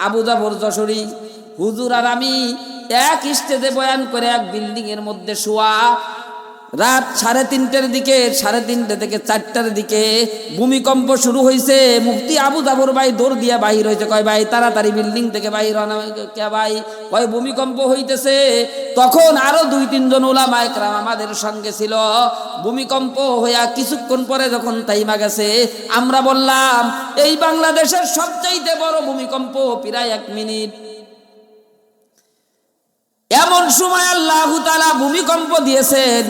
আবু জাফর যশোরী হুজুর আর আমি এক স্টেজে বয়ান করে এক বিল্ডিং এর মধ্যে শোয়া। রাত 3:30টার দিকে, 3:30 থেকে 4টার দিকে ভূমিকম্প শুরু হয়েছে। মুফতি আবু জাফর ভাই দৌড় দিয়া বাহির হয়েছে, কয় ভাই তাড়াতাড়ি বিল্ডিং থেকে বাহির হন। কে ভাই? কয় ভূমিকম্প হইতেছে। তখন আরো 2-3 জন উলামা ইকরাম আমাদের সঙ্গে ছিল। ভূমিকম্প হইয়া কিছুক্ষণ পরে যখন তাইমা গেছে, আমরা বললাম এই বাংলাদেশের সবচাইতে বড় ভূমিকম্প প্রায় 1 মিনিট। এমন সময় আল্লাহু তাআলা ভূমিকম্প দিয়েছেন,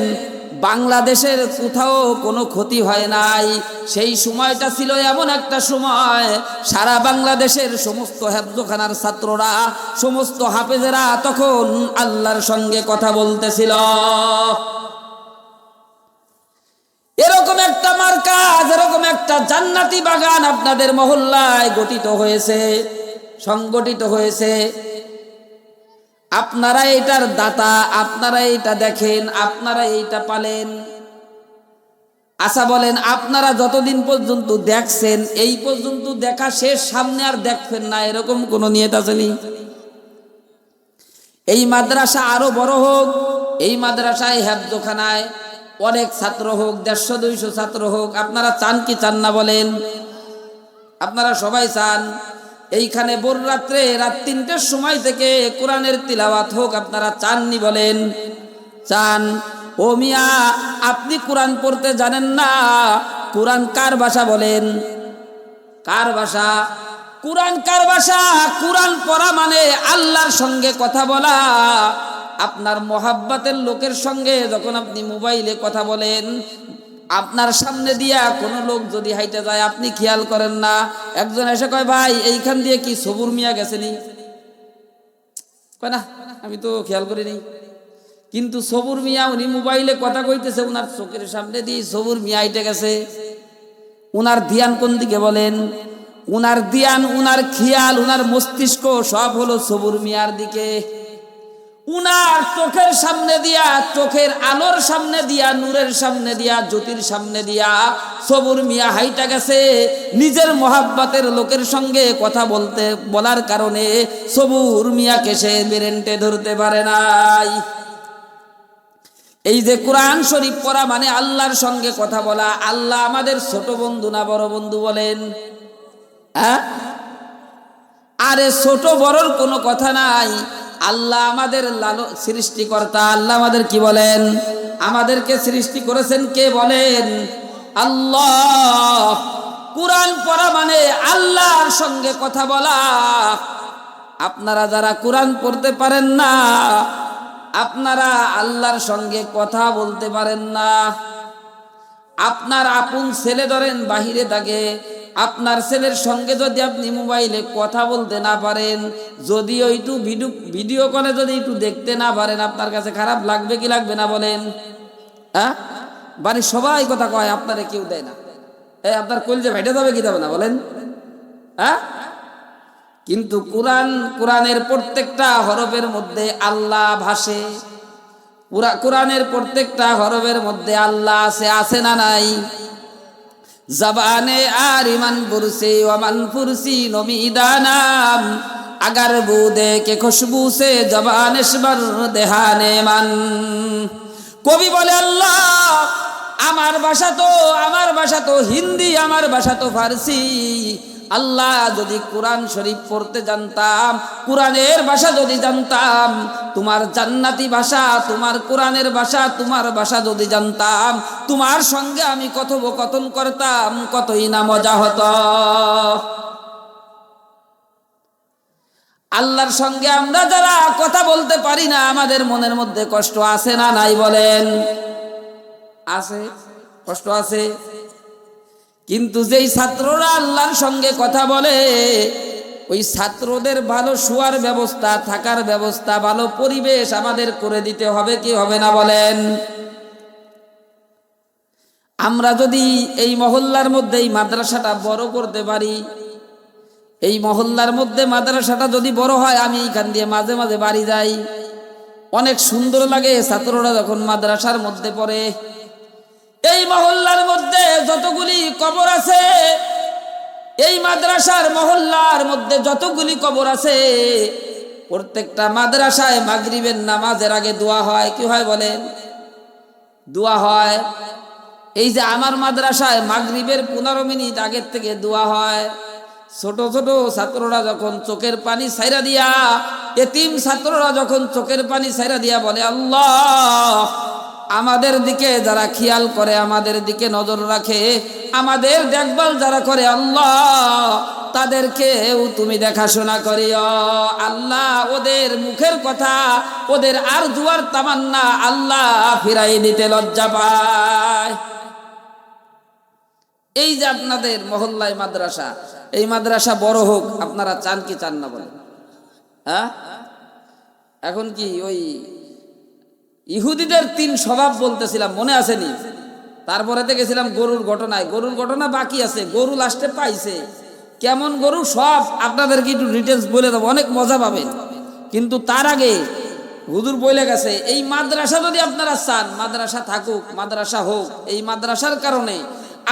বাংলাদেশের কোথাও কোনো ক্ষতি হয় নাই। সেই সময়টা ছিল এমন একটা সময়, সারা বাংলাদেশের সমস্ত হেফজখানার ছাত্ররা, সমস্ত হাফেজেরা তখন আল্লাহর সঙ্গে কথা বলতেছিল। এরকম একটা মার্কাজ, এরকম একটা জান্নাতি বাগান আপনাদের মহল্লায় সংগঠিত হয়েছে। আপনারা এটার দাতা, আপনারা এটা দেখেন, আপনারা এইটা পালেন। আচ্ছা বলেন, আপনারা যতদিন পর্যন্ত দেখছেন এই পর্যন্ত দেখা শেষ, সামনে আর দেখবেন না, এরকম কোন নিয়ত আসেনি? এই মাদ্রাসা আরো বড় হোক, এই মাদ্রাসায় হেফজখানায় অনেক ছাত্র হোক, 150-200 ছাত্র হোক, আপনারা চান কি চান না বলেন? আপনারা সবাই চান এইখানে ভোর রাত্রে, রাত 3টার সময় থেকে কোরআনের তিলাওয়াত হোক, আপনারা চাননি বলেন? চান। ও মিয়া, আপনি কোরআন পড়তে জানেন না? কোরআন কার ভাষা বলেন? কার ভাষা? কোরআন কার ভাষা? কোরআন পড়া মানে আল্লাহর সঙ্গে কথা বলা। আপনার মোহাব্বতের লোকের সঙ্গে যখন আপনি মোবাইলে কথা বলেন, আপনার সামনে দিয়া কোনো লোক যদি হাইটে যায়, আপনি খেয়াল করেন না। একজন এসে কয় ভাই এইখান দিয়ে কি সবুর মিয়া গেছেনি? কয় না, আমি তো খেয়াল করিনি। কিন্তু সবুর মিয়া উনি মোবাইলে কথা কইতেছে, উনার চোখের সামনে দিয়ে সবুর মিয়া হাইটে গেছে। উনার ধ্যান কোন দিকে বলেন? উনার ধ্যান, উনার খেয়াল, উনার মস্তিষ্ক সব হলো সবুর মিয়ার দিকে। উনার চোখের সামনে দিয়া, চোখের আলোর সামনে দিয়া, নূরের সামনে দিয়া, জ্যোতির সামনে দিয়া সবুর মিয়া হাইটা গেছে। নিজের মোহাব্বতের লোকের সঙ্গে কথা বলার কারণে সবুর মিয়াকে সে বেরেন্টে ধরতে পারে নাই। এই যে কোরআন শরীফ পড়া মানে আল্লাহর সঙ্গে কথা বলা। আল্লাহ আমাদের ছোট বন্ধু না বড় বন্ধু বলেন? হ্যাঁ, আরে ছোট বড়র কোনো কথা নাই। আল্লাহ আমাদের সৃষ্টিকর্তা। আল্লাহ আমাদের কি বলেন? আমাদেরকে সৃষ্টি করেছেন কে বলেন? আল্লাহ। কোরআন পড়া মানে আল্লাহর সঙ্গে কথা বলা। আপনারা যারা কোরআন পড়তে পারেন না, আপনারা আল্লাহর সঙ্গে কথা বলতে পারেন না। আপনার আপন ছেলে ধরেন বাহিরে থাকে, আপনার ছেলের সঙ্গে যদি আপনি মোবাইলে কথা বলতে না পারেন, যদি একটু ভিডিও কলে যদি একটু দেখতে না পারেন, আপনার কাছে খারাপ লাগবে কি লাগবে না বলেন? হ্যাঁ, বাড়ির সবাই কথা কয়, আপনারে কেউ দেয় না। আপনার কলজে ভেটে যাবে কি যাবে না বলেন? হ্যাঁ, কিন্তু কোরআনের প্রত্যেকটা হরফের মধ্যে আল্লাহ ভাসে। কোরআনের প্রত্যেকটা হরফের মধ্যে আল্লাহ আছে না নাই? জবানে আরিমান পুরসে ওমান পুরসি নমিদানাম अगर बूदे के खुशबू से जबान इश्बर देहाने मन। কবি বলে আল্লাহ আমার ভাষা তো হিন্দি, আমার ভাষা তো ফার্সি। আল্লাহ যদি কোরআন শরীফ পড়তে জানতাম, কোরআনের ভাষা যদি জানতাম, তোমার জান্নাতি ভাষা, তোমার কোরআনের ভাষা, তোমার ভাষা যদি জানতাম, তোমার সঙ্গে আমি কথোপকথন করতাম, কতই না মজা হতো। আল্লাহর সঙ্গে আমরা যারা কথা বলতে পারি না, আমাদের মনের মধ্যে কষ্ট আছে না নাই বলেন? আছে, কষ্ট আছে। কিন্তু যেই ছাত্ররা আল্লাহর সঙ্গে কথা বলে, ওই ছাত্রদের ভালো শোয়ার ব্যবস্থা, থাকার ব্যবস্থা, ভালো পরিবেশ আমাদের করে দিতে হবে কি হবে না বলেন? আমরা যদি এই মহল্লার মধ্যে এই মাদ্রাসাটা বড় করতে পারি, এই মহল্লার মধ্যে মাদ্রাসাটা যদি বড় হয়, আমি এখান দিয়ে মাঝে মাঝে বাড়ি যাই, অনেক সুন্দর লাগে ছাত্ররা যখন মাদ্রাসার মধ্যে পড়ে। এই মহল্লার মধ্যে যতগুলি কবর আছে, এই মাদ্রাসার মহল্লার মধ্যে যতগুলি কবর আছে, প্রত্যেকটা মাদ্রাসায় মাগরিবের নামাজের আগে দোয়া হয়। কি হয় বলেন? দোয়া হয়। এই যে আমার মাদ্রাসায় মাগরিবের 15 মিনিট আগের থেকে দোয়া হয়। ছোট ছোট ছাত্ররা যখন চোখের পানি ছাইরা দিয়া, এতিম ছাত্ররা যখন চোখের পানি ছাইরা দিয়া বলে, আল্লাহ আমাদের দিকে যারা খেয়াল করে, আমাদের দিকে নজর রাখে, আমাদের দেখভাল যারা করে, আল্লাহ তাদেরকেও তুমি দেখাশোনা করিও। আল্লাহ ওদের মুখের কথা, ওদের আর জুয়ার তামান্না আল্লাহ ফিরাই দিতে লজ্জা পায়। এই যে আপনাদের মহল্লায় মাদ্রাসা, এই মাদ্রাসা বড় হোক, আপনারা চান কি চান না বলেন? হ্যাঁ, এখন কি ওই ইহুদিদের 3 স্বভাব বলতেছিলাম, মনে আসেনি? তারপরে গেছিলাম গরুর ঘটনায়। গরুর ঘটনা বাকি আছে, গরু লাস্টে পাইছে। কেমন গরু সব আপনাদেরকে একটু ডিটেলস বলে দেবো, অনেক মজা পাবেন। কিন্তু তার আগে হুজুর বলে গেছে, এই মাদ্রাসা যদি আপনারা চান, মাদ্রাসা থাকুক, মাদ্রাসা হোক, এই মাদ্রাসার কারণে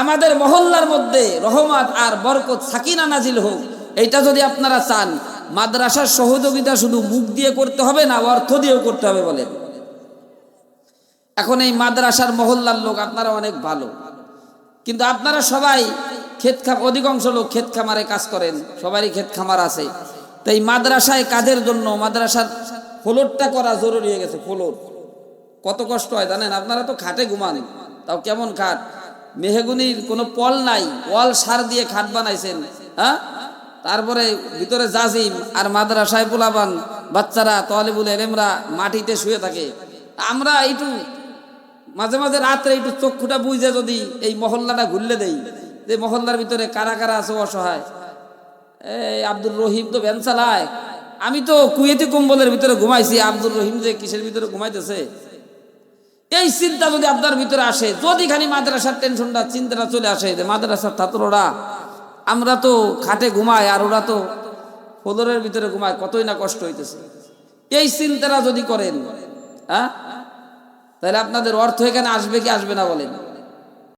আমাদের মহল্লার মধ্যে রহমত আর বরকত সাকিনা নাজিল হোক, এইটা যদি আপনারা চান, মাদ্রাসার সহযোগিতা শুধু মুখ দিয়ে করতে হবে না, অর্থ দিয়েও করতে হবে বলেন। এখন এই মাদ্রাসার মহল্লার লোক আপনারা অনেক ভালো, কিন্তু আপনারা সবাই অধিকাংশ লোক ক্ষেত খামারে কাজ করেন, সবারই ক্ষেত খামার আছে। তাই মাদ্রাসায় কাজের জন্য মাদ্রাসার ফ্লোরটা করা জরুরি হয়ে গেছে। ফ্লোর কত কষ্ট হয় জানেন? আপনারা তো খাটে ঘুমান, তাও কেমন খাট, মেহগুনির কোনো পল নাই, ওয়াল সার দিয়ে খাট বানাইছেন। হ্যাঁ, তারপরে ভিতরে জাজিম, আর মাদ্রাসায় পোলাবান বাচ্চারা তালিবুল ইলমরা মাটিতে শুয়ে থাকে। আমরা একটু মাঝে মাঝে রাত্রে একটু চক্ষুটা বুঝে যদি এই মহল্লাটা ঘুরলে দেই, যে মহল্লার ভিতরে কারা কারা আছে অসহায়। এই আব্দুর রহিম তো ভ্যান চালায়, আমি তো কুয়েতি কম্বলের ভিতরে ঘুমাইছি, আব্দুর রহিম যে কিসের ভিতরে ঘুমাইতেছে, এই চিন্তা যদি আপনার ভিতরে আসে, যদি খানি মাদ্রাসার টেনশনটা, চিন্তাটা চলে আসে যে মাদ্রাসার ছাত্ররা, আমরা তো খাটে ঘুমাই আর ওরা তো ফ্লোরের ভিতরে ঘুমায়, কতই না কষ্ট হইতেছে, এই চিন্তাটা যদি করেন, হ্যাঁ, তাহলে আপনাদের অর্থ এখানে আসবে কি আসবে না বলেন?